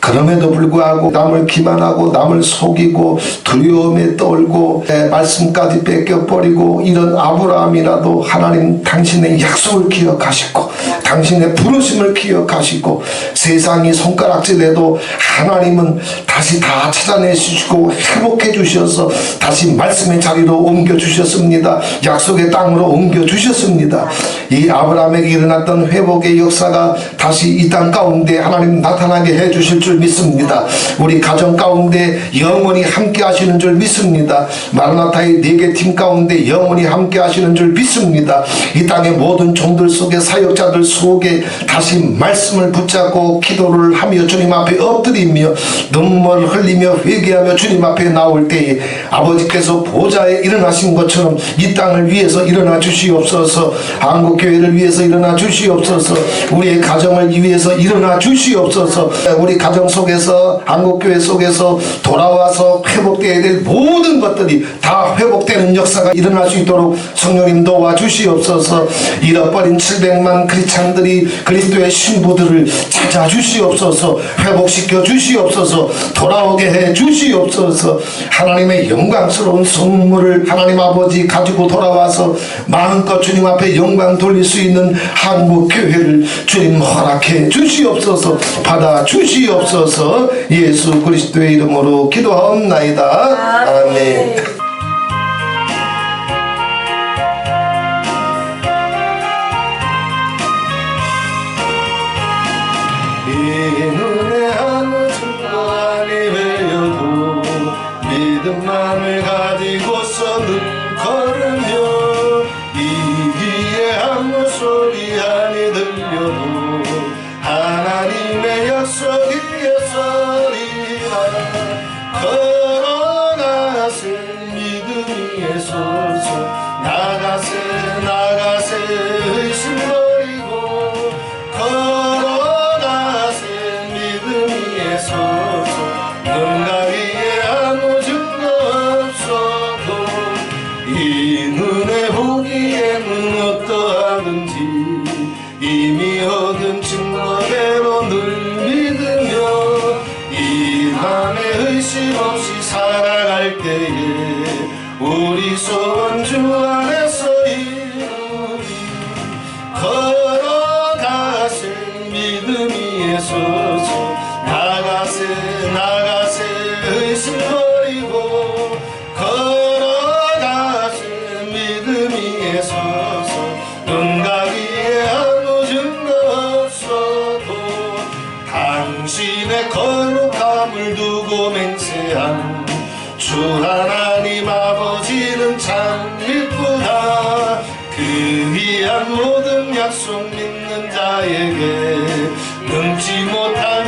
Speaker 1: 그럼에도 불구하고 남을 기만하고 남을 속이고 두려움에 떨고 말씀까지 뺏겨버리고 이런 아브라함이라도 하나님 당신의 약속을 기억하시고 당신의 부르심을 기억하시고 세상이 손가락질해도 하나님은 다시 다 찾아내시고 회복해 주셔서 다시 말씀의 자리로 옮겨주셨습니다. 약속의 땅으로 옮겨주셨습니다. 이 아브라함에게 일어났던 회복의 역사가 다시 이 땅 가운데 하나님 나타나게 해주실 줄 믿습니다. 우리 가정 가운데 영원히 함께 하시는 줄 믿습니다. 마라나타의 4개 팀 가운데 영원히 함께 하시는 줄 믿습니다. 이 땅의 모든 종들 속에 사역자들 속에 다시 말씀을 붙잡고 기도를 하며 주님 앞에 엎드리며 눈물을 흘리며 회개하며 주님 앞에 나올 때에 아버지께서 보좌에 일어나신 것처럼 이 땅을 위해서 일어나 주시옵소서. 한국교회를 위해서 일어나 주시옵소서. 우리의 가정을 위해서 일어나 주시옵소서. 우리 가정 속에서 한국교회 속에서 돌아와서 회복되어야 될 모든 것들이 다 회복되는 역사가 일어날 수 있도록 성령님 도와주시옵소서. 잃어버린 700만 크리스찬들이 그리스도의 신부들을 찾아주시옵소서. 회복시켜 주시옵소서. 돌아오게 해 주시옵소서. 하나님의 영광스러운 선물을 하나님 아버지 가지고 돌아와서 마음껏 주님 앞에 영광 돌릴 수 있는 한국교회를 주님 허락해 주시옵소서. 받아 주시옵소서. 예수 그리스도의 이름으로 기도하옵나이다. 아멘. 이 눈에 아무 증거 아니 되어도 믿음만을 가지고서 늘 걸으며 이 귀에 아무 소리 아니 들려도 하나님의 약속이여 서리라. 걸어가세 믿음이 서서 나가세 나가세 의심 버리고 걸어가세 믿음이 서서 눈 가리에 아무 증거 없어도 이 눈에 보기에는 어떠하든지 이미 얻은 증거대로 늘 믿으며 이 맘에 의심 없이 살아갈 때에 우리 소원 주 안에서 이루리. 걸어가세 믿음이 서서 나가세 나가세 의심 버리고 걸어가세 믿음이 서서 눈 가리에 아무 증거 없어도 당신의 거룩함을 두고 맹세한 주 하나님 아버지는 참 이쁘다. 그 위한 모든 약속 믿는 자에게 능치 못할